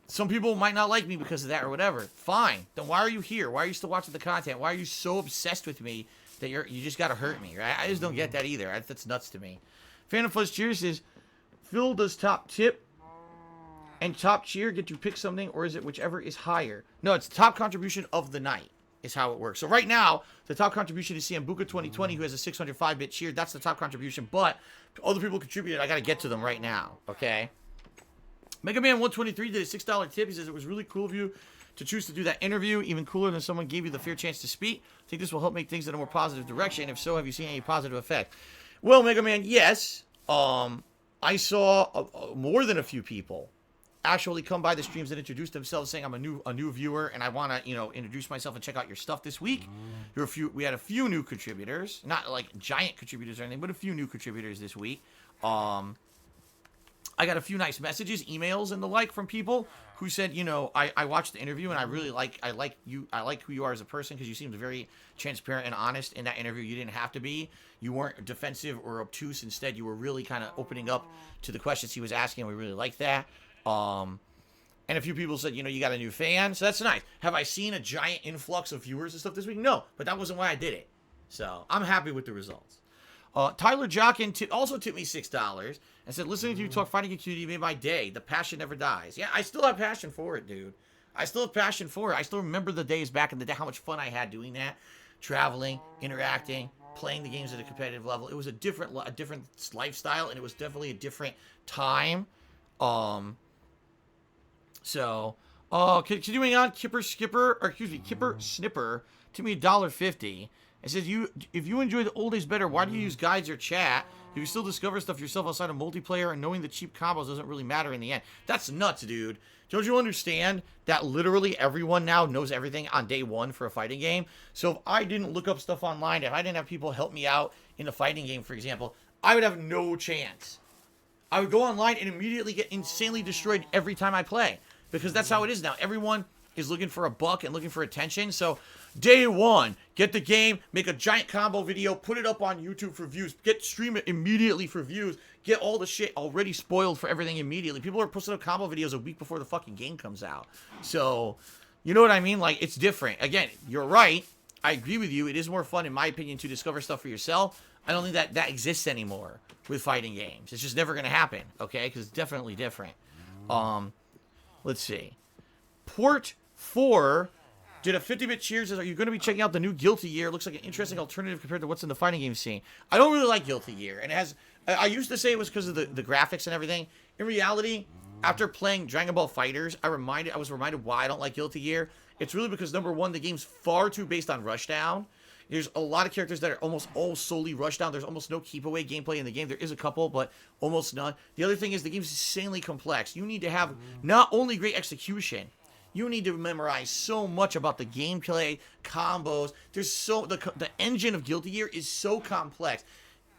some people might not like me because of that or whatever. Fine. Then why are you here? Why are you still watching the content? Why are you so obsessed with me that you just gotta hurt me, right? I just don't get that either. That's nuts to me. Phantom Fuzz Cheers says, Phil, does top tip and top cheer get you pick something, or is it whichever is higher? No, it's the top contribution of the night is how it works. So right now, the top contribution is Sambuca 2020, who has a 605-bit cheer. That's the top contribution, but other people contributed. I got to get to them right now, okay? Mega Man 123 did a $6 tip. He says, it was really cool of you to choose to do that interview, even cooler than someone gave you the fair chance to speak. I think this will help make things in a more positive direction. If so, have you seen any positive effect? Well, Mega Man, yes. I saw more than a few people actually come by the streams and introduce themselves, saying I'm a new viewer and I want to, you know, introduce myself and check out your stuff this week. We had a few new contributors, not like giant contributors or anything, but a few new contributors this week. I got a few nice messages, emails, and the like from people who said, you know, I watched the interview and I like who you are as a person, because you seemed very transparent and honest in that interview. You didn't have to be. You weren't defensive or obtuse. Instead, you were really kind of opening up to the questions he was asking. We really liked that. And a few people said, you know, you got a new fan, so that's nice. Have I seen a giant influx of viewers and stuff this week? No, but that wasn't why I did it. So I'm happy with the results. Tyler Jockin also tipped me $6 and said, listening to you talk fighting game community made my day. The passion never dies. Yeah, I still have passion for it, dude. I still have passion for it. I still remember the days back in the day, how much fun I had doing that. Traveling, interacting, playing the games at a competitive level. It was a different lifestyle, and it was definitely a different time. Continuing on, Kipper Snipper to me $1.50. It says, if you enjoy the old days better, why do you use guides or chat? If you still discover stuff yourself outside of multiplayer, and knowing the cheap combos doesn't really matter in the end. That's nuts, dude. Don't you understand that literally everyone now knows everything on day one for a fighting game? So if I didn't look up stuff online, if I didn't have people help me out in a fighting game, for example, I would have no chance. I would go online and immediately get insanely destroyed every time I play. Because that's how it is now. Everyone is looking for a buck and looking for attention. So day one, get the game, make a giant combo video, put it up on YouTube for views, stream it immediately for views, get all the shit already spoiled for everything immediately. People are posting up combo videos a week before the fucking game comes out. So, you know what I mean? Like, it's different. Again, you're right. I agree with you. It is more fun, in my opinion, to discover stuff for yourself. I don't think that exists anymore with fighting games. It's just never going to happen, okay? Because it's definitely different. Let's see. Port 4 did a 50-bit cheers. Are you going to be checking out the new Guilty Gear? Looks like an interesting alternative compared to what's in the fighting game scene. I don't really like Guilty Gear. And it has... I used to say it was because of the graphics and everything. In reality, after playing Dragon Ball FighterZ, I was reminded why I don't like Guilty Gear. It's really because, number one, the game's far too based on Rushdown. There's a lot of characters that are almost all solely Rushdown. There's almost no keep-away gameplay in the game. There is a couple, but almost none. The other thing is the game's insanely complex. You need to have not only great execution, you need to memorize so much about the gameplay, combos. The engine of Guilty Gear is so complex.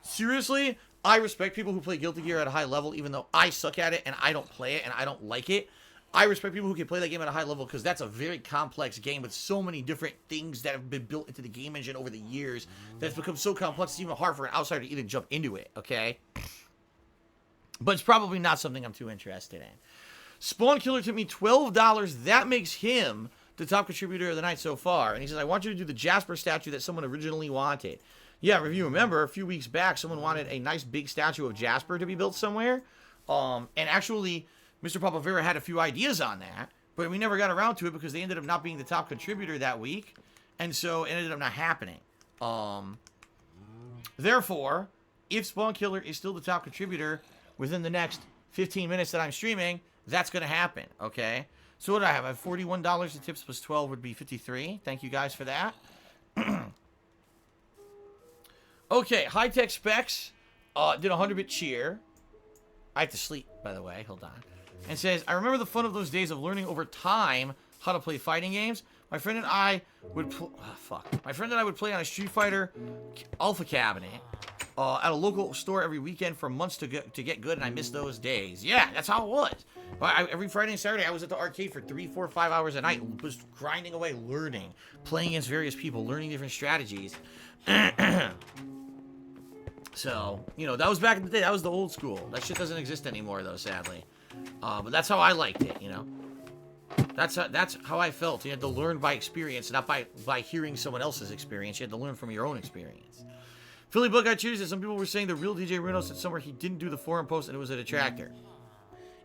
Seriously, I respect people who play Guilty Gear at a high level, even though I suck at it and I don't play it and I don't like it. I respect people who can play that game at a high level, because that's a very complex game with so many different things that have been built into the game engine over the years that it's become so complex it's even hard for an outsider to even jump into it, okay? But it's probably not something I'm too interested in. Spawn Killer took me $12. That makes him the top contributor of the night so far. And he says, I want you to do the Jasper statue that someone originally wanted. Yeah, if you remember, a few weeks back, someone wanted a nice big statue of Jasper to be built somewhere. And actually, Mr. Papavera had a few ideas on that, but we never got around to it because they ended up not being the top contributor that week. And so it ended up not happening. Therefore, if Spawn Killer is still the top contributor within the next 15 minutes that I'm streaming, that's going to happen, okay? So what do I have? I have $41. The tips plus 12 would be $53. Thank you guys for that. Okay, High Tech Specs did a 100-bit cheer. I have to sleep, by the way. Hold on. And says, I remember the fun of those days of learning over time how to play fighting games. My friend and I would play on a Street Fighter Alpha cabinet at a local store every weekend for months to get good, and I miss those days. Yeah, that's how it was. Every Friday and Saturday, I was at the arcade for 3, 4, 5 hours a night, just grinding away, learning, playing against various people, learning different strategies. So, you know, that was back in the day. That was the old school. That shit doesn't exist anymore, though, sadly. But that's how I liked it, you know. That's how I felt. You had to learn by experience, not by hearing someone else's experience. You had to learn from your own experience. Philly Book, I choose it. Some people were saying the real DJ Runo said somewhere he didn't do the forum post and it was a detractor.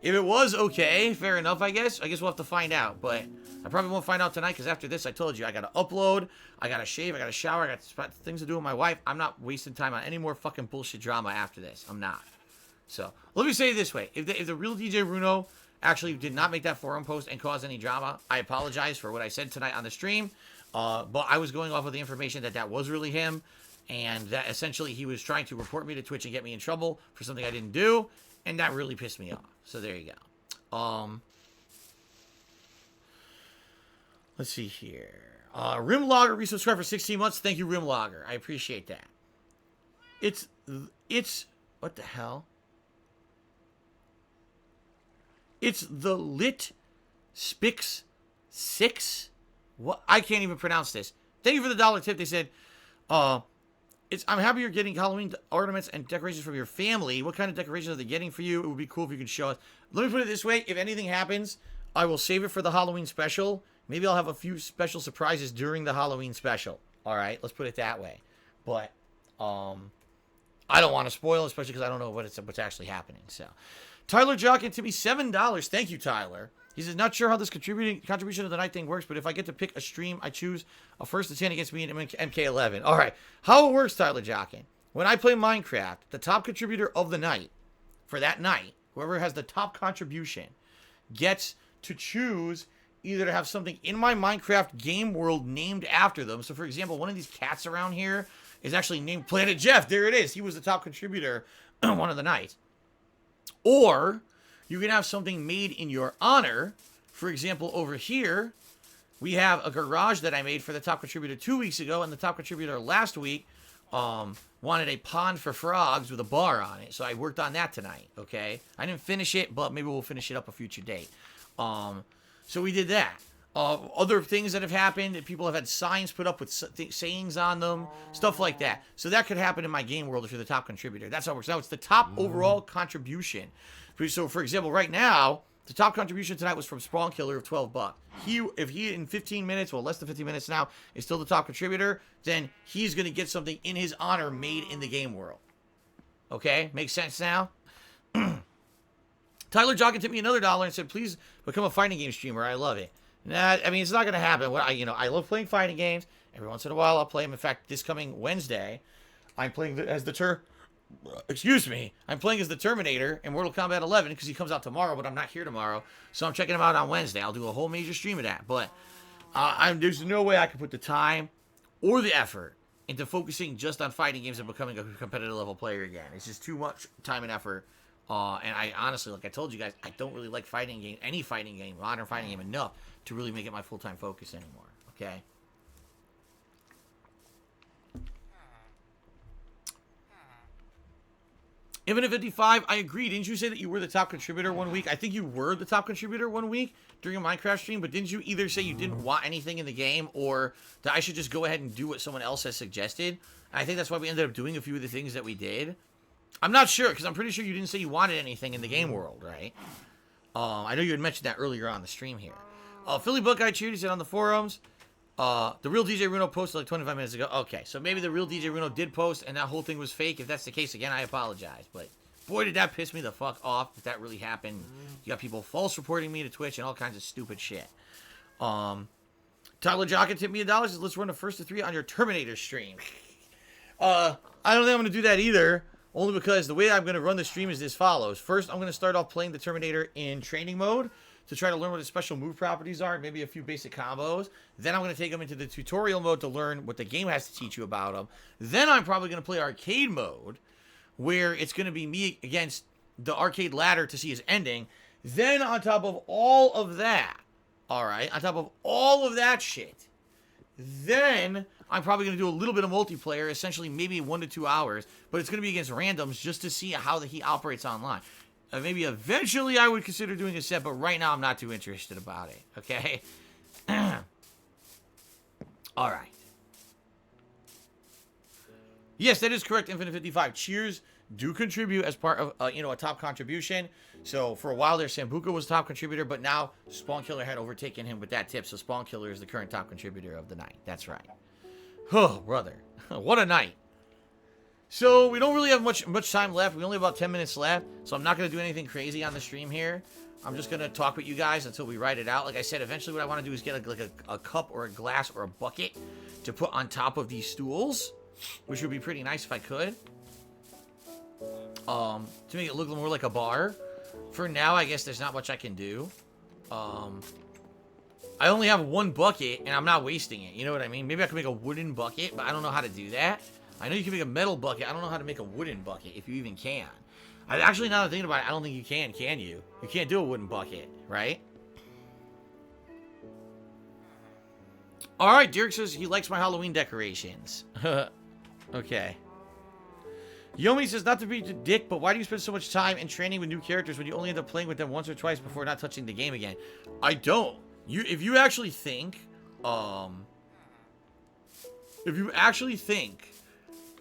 If it was, okay, fair enough, I guess. I guess we'll have to find out. But I probably won't find out tonight because after this, I told you, I got to upload, I got to shave, I got to shower, I got things to do with my wife. I'm not wasting time on any more fucking bullshit drama after this. I'm not. So, let me say it this way. If the real DJ Runo actually did not make that forum post and cause any drama, I apologize for what I said tonight on the stream. But I was going off of the information that was really him. And that essentially he was trying to report me to Twitch and get me in trouble for something I didn't do. And that really pissed me off. So there you go. Let's see here. Rimlogger resubscribed for 16 months. Thank you, Rimlogger. I appreciate that. It's what the hell? It's the Lit Spix 6. What? I can't even pronounce this. Thank you for the dollar tip. They said, I'm happy you're getting Halloween ornaments and decorations from your family. What kind of decorations are they getting for you? It would be cool if you could show us. Let me put it this way. If anything happens, I will save it for the Halloween special. Maybe I'll have a few special surprises during the Halloween special. All right, let's put it that way. But I don't want to spoil, especially because I don't know what's actually happening. So, Tyler Jockin to me $7. Thank you, Tyler. He says, not sure how this contribution of the night thing works, but if I get to pick a stream, I choose a first to 10 against me in MK11. All right. How it works, Tyler Jockin. When I play Minecraft, the top contributor of the night, for that night, whoever has the top contribution, gets to choose either to have something in my Minecraft game world named after them. So, for example, one of these cats around here is actually named Planet Jeff. There it is. He was the top contributor one of the nights. Or you can have something made in your honor. For example, over here, we have a garage that I made for the top contributor 2 weeks ago, and the top contributor last week wanted a pond for frogs with a bar on it. So I worked on that tonight, okay? I didn't finish it, but maybe we'll finish it up a future date. So we did that. Other things that have happened, people have had signs put up with sayings on them, stuff like that. So that could happen in my game world if you're the top contributor. That's how it works. Now, it's the top overall contribution. So, for example, right now, the top contribution tonight was from Spawn Killer of $12. If he in 15 minutes, well, less than 15 minutes now, is still the top contributor, then he's going to get something in his honor made in the game world. Okay? Makes sense now? Tyler Joggin tipped me another $1 and said, please become a fighting game streamer. I love it. Nah, I mean, it's not going to happen. I love playing fighting games. Every once in a while, I'll play them. In fact, this coming Wednesday, I'm playing as the I'm playing as the Terminator in Mortal Kombat 11 because he comes out tomorrow, but I'm not here tomorrow. So I'm checking him out on Wednesday. I'll do a whole major stream of that. But there's no way I can put the time or the effort into focusing just on fighting games and becoming a competitive level player again. It's just too much time and effort. And I honestly, like I told you guys, I don't really like any fighting game, modern fighting game enough to really make it my full-time focus anymore. Okay? Even at 55, I agree. Didn't you say that you were the top contributor one week? I think you were the top contributor one week during a Minecraft stream, but didn't you either say you didn't want anything in the game or that I should just go ahead and do what someone else has suggested? And I think that's why we ended up doing a few of the things that we did. I'm not sure, because I'm pretty sure you didn't say you wanted anything in the game world, right? I know you had mentioned that earlier on the stream here. Philly Buckeye Cheer, he said on the forums, the real DJ Runo posted like 25 minutes ago. Okay, so maybe the real DJ Runo did post and that whole thing was fake. If that's the case, again, I apologize. But boy, did that piss me the fuck off if that really happened. You got people false reporting me to Twitch and all kinds of stupid shit. Tyler Jocken tipped me $1. Says, let's run a first to 3 on your Terminator stream. I don't think I'm going to do that either. Only because the way I'm going to run the stream is as follows. First, I'm going to start off playing the Terminator in training mode to try to learn what his special move properties are, maybe a few basic combos. Then I'm going to take him into the tutorial mode to learn what the game has to teach you about him. Then I'm probably going to play arcade mode, where it's going to be me against the arcade ladder to see his ending. Then on top of all of that, all right, on top of all of that shit, then I'm probably going to do a little bit of multiplayer, essentially maybe 1 to 2 hours, but it's going to be against randoms just to see how he operates online. Maybe eventually I would consider doing a set, but right now I'm not too interested about it, okay? All right. Yes, that is correct, Infinite 55. Cheers do contribute as part of, a top contribution. So for a while there, Sambuca was top contributor, but now Spawn Killer had overtaken him with that tip. So Spawn Killer is the current top contributor of the night. That's right. Oh, brother. What a night. So we don't really have much time left. We only have about 10 minutes left. So I'm not going to do anything crazy on the stream here. I'm just going to talk with you guys until we write it out. Like I said, eventually what I want to do is get a cup or a glass or a bucket to put on top of these stools, which would be pretty nice if I could. To make it look more like a bar. For now, I guess there's not much I can do. I only have one bucket, and I'm not wasting it. You know what I mean? Maybe I can make a wooden bucket, but I don't know how to do that. I know you can make a metal bucket. I don't know how to make a wooden bucket, if you even can. Actually, now that I'm thinking about it, I don't think you can you? You can't do a wooden bucket, right? Alright, Dirk says he likes my Halloween decorations. Okay. Yomi says, not to be a dick, but why do you spend so much time in training with new characters when you only end up playing with them once or twice before not touching the game again? I don't. If you actually think,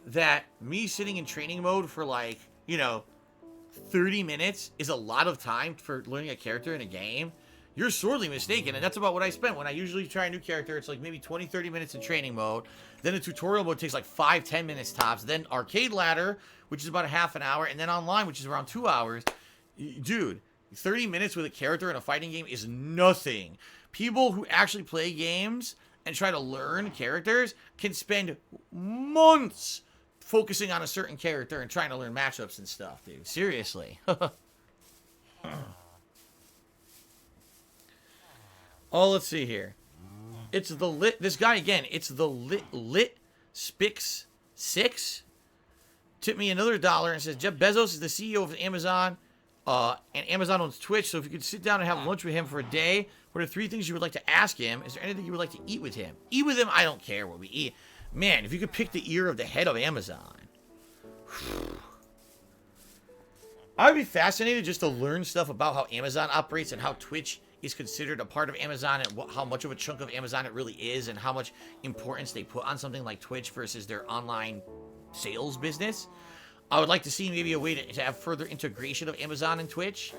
that me sitting in training mode for like, 30 minutes is a lot of time for learning a character in a game, you're sorely mistaken. And that's about what I spent. When I usually try a new character, it's like maybe 20-30 minutes in training mode. Then the tutorial mode takes like 5-10 minutes tops. Then arcade ladder, which is about a half an hour. And then online, which is around 2 hours. Dude, 30 minutes with a character in a fighting game is nothing. People who actually play games and try to learn characters can spend months focusing on a certain character and trying to learn matchups and stuff, dude. Seriously. Oh, let's see here. It's the lit. This guy again. It's the lit Spix 6. Tipped me another $1 and says Jeff Bezos is the CEO of Amazon, and Amazon owns Twitch. So if you could sit down and have lunch with him for a day, what are 3 things you would like to ask him? Is there anything you would like to eat with him? Eat with him? I don't care what we eat. Man, if you could pick the ear of the head of Amazon. I would be fascinated just to learn stuff about how Amazon operates and how Twitch is considered a part of Amazon and how much of a chunk of Amazon it really is and how much importance they put on something like Twitch versus their online sales business. I would like to see maybe a way to have further integration of Amazon and Twitch,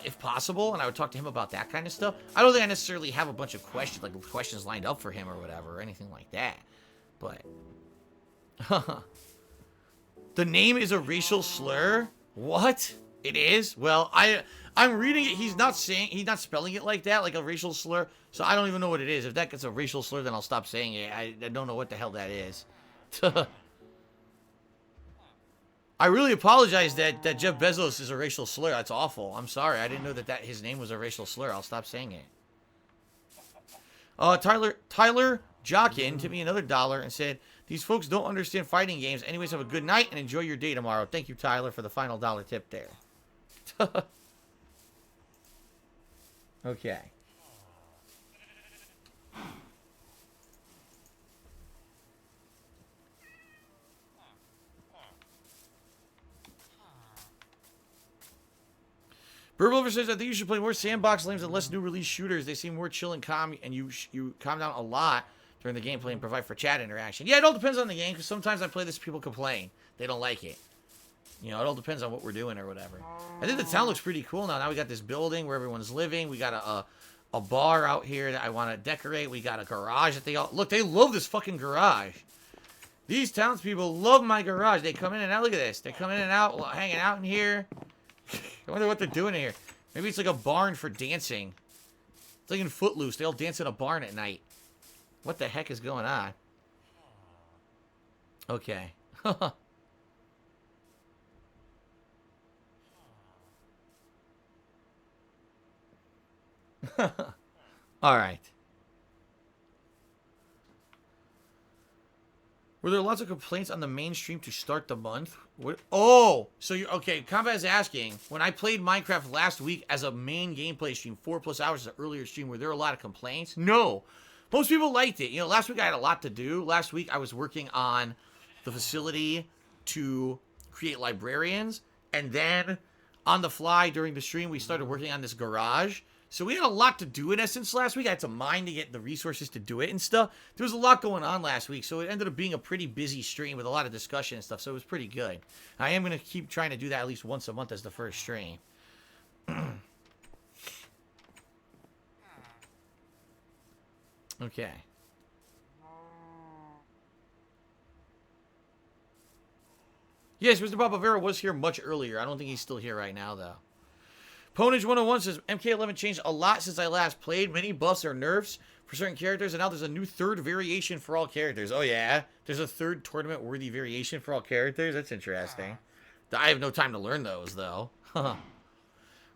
if possible, and I would talk to him about that kind of stuff. I don't think I necessarily have a bunch of questions lined up for him or whatever, or anything like that, but... The name is a racial slur? What? It is? Well, I'm reading it. He's not spelling it like that, like a racial slur. So I don't even know what it is. If that gets a racial slur, then I'll stop saying it. I don't know what the hell that is. I really apologize that Jeff Bezos is a racial slur. That's awful. I'm sorry. I didn't know that his name was a racial slur. I'll stop saying it. Tyler Jockin tipped me another $1 and said, these folks don't understand fighting games. Anyways, have a good night and enjoy your day tomorrow. Thank you, Tyler, for the final $1 tip there. Okay. Burglover says, I think you should play more sandbox lanes and less new release shooters. They seem more chill and calm, and you calm down a lot during the gameplay and provide for chat interaction. Yeah, it all depends on the game, because sometimes I play this, people complain. They don't like it. It all depends on what we're doing or whatever. I think the town looks pretty cool now. Now we got this building where everyone's living. We got a bar out here that I want to decorate. We got a garage that they all... Look, they love this fucking garage. These townspeople love my garage. They come in and out. Look at this. They come in and out, hanging out in here. I wonder what they're doing here. Maybe it's like a barn for dancing. It's like in Footloose. They all dance in a barn at night. What the heck is going on? Okay. All right. Were there lots of complaints on the main stream to start the month? What? Oh, so you're okay. Combat is asking, when I played Minecraft last week as a main gameplay stream, 4+ hours an earlier stream, were there a lot of complaints? No. Most people liked it. Last week I had a lot to do. Last week I was working on the facility to create librarians, and then on the fly during the stream we started working on this garage. So we had a lot to do in Essence last week. I had to mine to get the resources to do it and stuff. There was a lot going on last week, so it ended up being a pretty busy stream with a lot of discussion and stuff, so it was pretty good. I am going to keep trying to do that at least once a month as the first stream. Okay. Yes, Mr. Papavera was here much earlier. I don't think he's still here right now, though. Ponage 101 says, MK11 changed a lot since I last played. Many buffs or nerfs for certain characters, and now there's a new third variation for all characters. Oh, yeah? There's a third tournament-worthy variation for all characters? That's interesting. I have no time to learn those, though.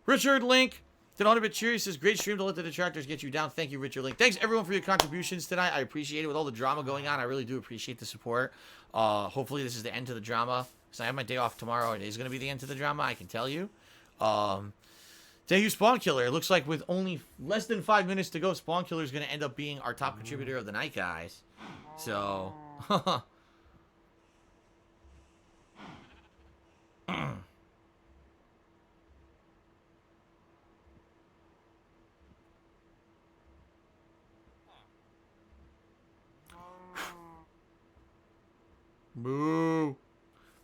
Richard Link, did 100-bit cheer. Says, great stream to let the detractors get you down. Thank you, Richard Link. Thanks, everyone, for your contributions tonight. I appreciate it. With all the drama going on, I really do appreciate the support. Hopefully, this is the end to the drama. So I have my day off tomorrow. It is going to be the end to the drama, I can tell you. Thank you, Spawn Killer. It looks like with only less than 5 minutes to go, Spawn Killer is going to end up being our top contributor of the night, guys. So, boo.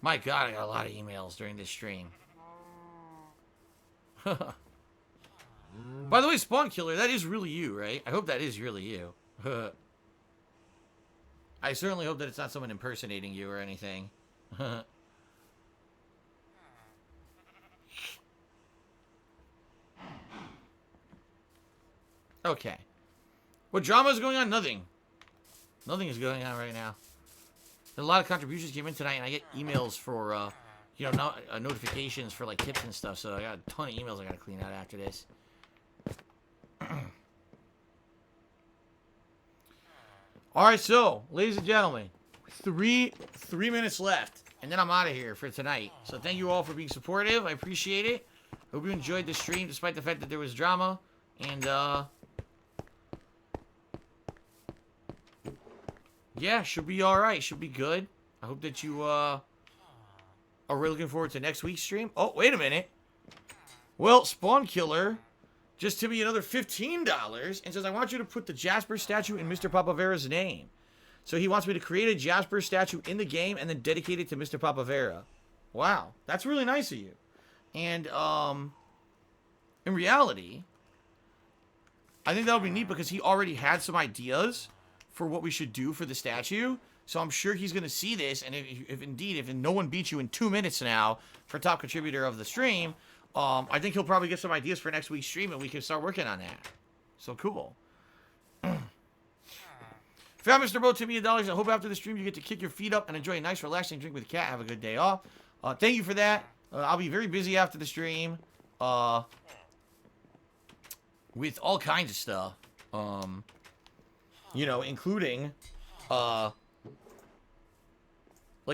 My God, I got a lot of emails during this stream. By the way, Spawn Killer, that is really you, right? I hope that is really you. I certainly hope that it's not someone impersonating you or anything. Okay. What drama is going on? Nothing. Nothing is going on right now. A lot of contributions came in tonight, and I get emails for, you know, notifications for, like, tips and stuff, so I got a ton of emails I gotta clean out after this. Alright, so, ladies and gentlemen, three minutes left, and then I'm out of here for tonight. So thank you all for being supportive. I appreciate it. Hope you enjoyed the stream, despite the fact that there was drama. And, yeah, should be alright. Should be good. I hope that you, are really looking forward to next week's stream. Oh, wait a minute. Well, Spawn Killer just tipped me another $15 and says, I want you to put the Jasper statue in Mr. Papavera's name. So he wants me to create a Jasper statue in the game and then dedicate it to Mr. Papavera. Wow. That's really nice of you. And, in reality, I think that would be neat because he already had some ideas for what we should do for the statue. So I'm sure he's going to see this, and if no one beats you in 2 minutes now for top contributor of the stream, I think he'll probably get some ideas for next week's stream, and we can start working on that. So cool. Found Mr. Bo, $2 million. I hope after the stream you get to kick your feet up and enjoy a nice relaxing drink with the cat. Have a good day off. Thank you for that. I'll be very busy after the stream. With all kinds of stuff. You know, including, like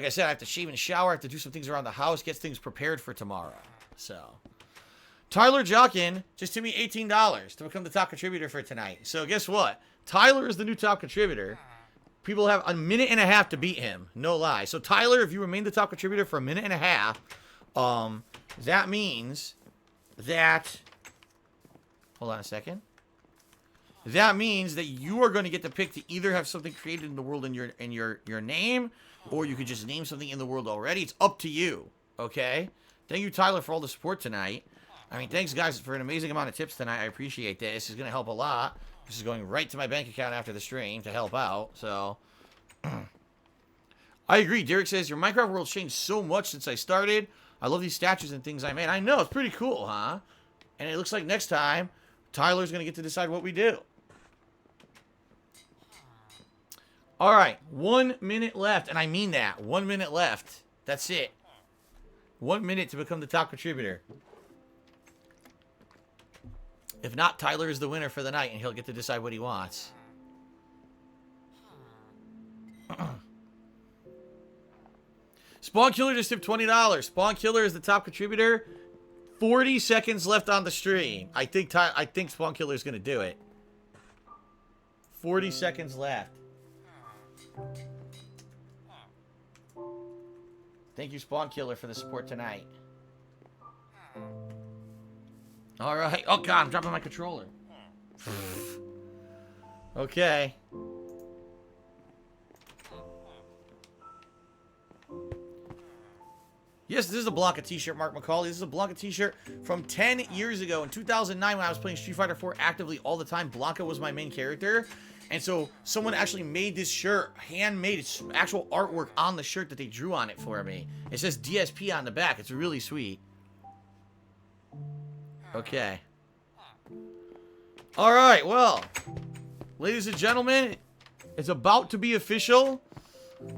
I said, I have to shave and shower. I have to do some things around the house, get things prepared for tomorrow. So, Tyler Jockin just tipped me $18 to become the top contributor for tonight. So, guess what? Tyler is the new top contributor. People have a minute and a half to beat him. No lie. So, Tyler, if you remain the top contributor for a minute and a half, that means that... Hold on a second. That means that you are going to get to pick to either have something created in the world in your name, or you could just name something in the world already. It's up to you. Okay? Thank you, Tyler, for all the support tonight. I mean, thanks, guys, for an amazing amount of tips tonight. I appreciate this. This is going to help a lot. This is going right to my bank account after the stream to help out. So, I agree. Derek says, your Minecraft world changed so much since I started. I love these statues and things I made. I know. It's pretty cool, huh? And it looks like next time, Tyler's going to get to decide what we do. All right. 1 minute left. And I mean that. 1 minute left. That's it. 1 minute to become the top contributor. If not, Tyler is the winner for the night, and he'll get to decide what he wants. Spawn Killer just tipped $20. Spawn Killer is the top contributor. 40 seconds left on the stream. I think Spawn Killer is going to do it. 40 seconds left. Thank you, Spawn Killer, for the support tonight. All right. Oh, God, I'm dropping my controller. Okay. Yes, this is a Blanca t-shirt, Mark McCauley. This is a Blanca t-shirt from 10 years ago. In 2009, when I was playing Street Fighter 4 actively all the time, Blanca was my main character. And so someone actually made this shirt, handmade. It's actual artwork on the shirt that they drew on it for me. It says DSP on the back. It's really sweet. Okay. All right, well, ladies and gentlemen, it's about to be official.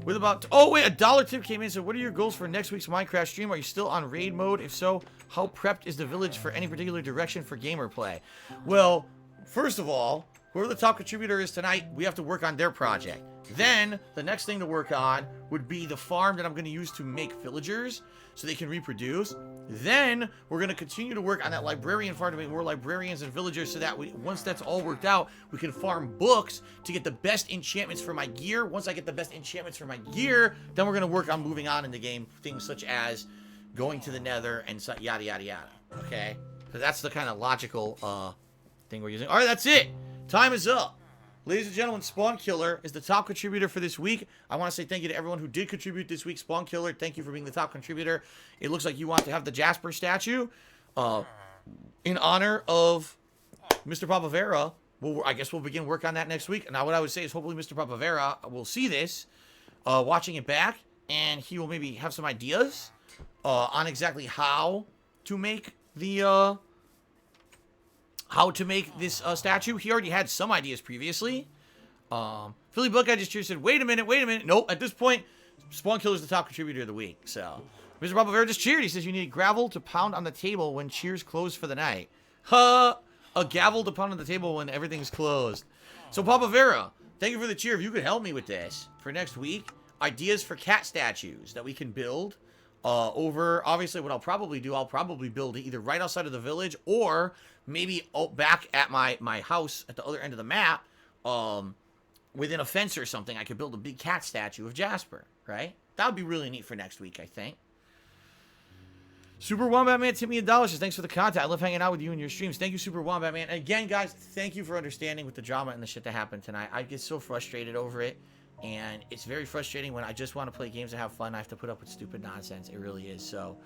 With about... Oh, wait, a dollar tip came in. So what are your goals for next week's Minecraft stream? Are you still on raid mode? If so, how prepped is the village for any particular direction for gamer play? Well, first of all, whoever the top contributor is tonight, we have to work on their project. Then, the next thing to work on would be the farm that I'm going to use to make villagers so they can reproduce. Then, we're going to continue to work on that librarian farm to make more librarians and villagers so that once that's all worked out, we can farm books to get the best enchantments for my gear. Once I get the best enchantments for my gear, then we're going to work on moving on in the game. Things such as going to the nether and so, yada, yada, yada. Okay? So that's the kind of logical thing we're using. Alright, that's it. Time is up. Ladies and gentlemen, Spawn Killer is the top contributor for this week. I want to say thank you to everyone who did contribute this week. Spawn Killer, thank you for being the top contributor. It looks like you want to have the Jasper statue in honor of Mr. Papavera. Well, I guess we'll begin work on that next week. Now, what I would say is hopefully Mr. Papavera will see this, watching it back, and he will maybe have some ideas on exactly how to make the... this statue. He already had some ideas previously. Philly Buckeye just cheered, said, wait a minute. Nope, at this point, Spawn Killer's the top contributor of the week. So, Mr. Papavera just cheered. He says, you need gravel to pound on the table when cheers close for the night. A gavel to pound on the table when everything's closed. So, Papavera, thank you for the cheer. If you could help me with this for next week, ideas for cat statues that we can build. Obviously, what I'll probably do, I'll probably build it either right outside of the village or maybe back at my house at the other end of the map, within a fence or something. I could build a big cat statue of Jasper, right? That would be really neat for next week, I think. Super Wombat Man, tip me $1. Says, thanks for the content. I love hanging out with you in your streams. Thank you, Super Wombat Man. And again, guys, thank you for understanding with the drama and the shit that happened tonight. I get so frustrated over it. And it's very frustrating when I just want to play games and have fun. I have to put up with stupid nonsense. It really is. So,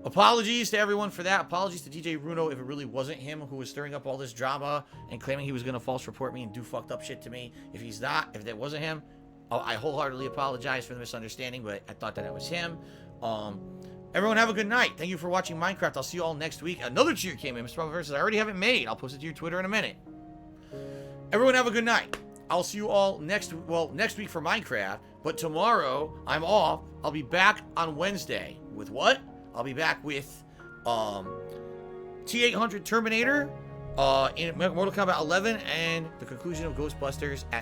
apologies to everyone for that. Apologies to DJ Bruno if it really wasn't him who was stirring up all this drama and claiming he was going to false report me and do fucked up shit to me. If that wasn't him, I wholeheartedly apologize for the misunderstanding, but I thought that it was him. Everyone have a good night. Thank you for watching Minecraft. I'll see you all next week. Another cheer came in. Mr. Prophet says, I already have it made. I'll post it to your Twitter in a minute. Everyone have a good night. I'll see you all next week for Minecraft, but tomorrow I'm off. I'll be back on Wednesday. With what? I'll be back with T-800 Terminator in Mortal Kombat 11 and the conclusion of Ghostbusters at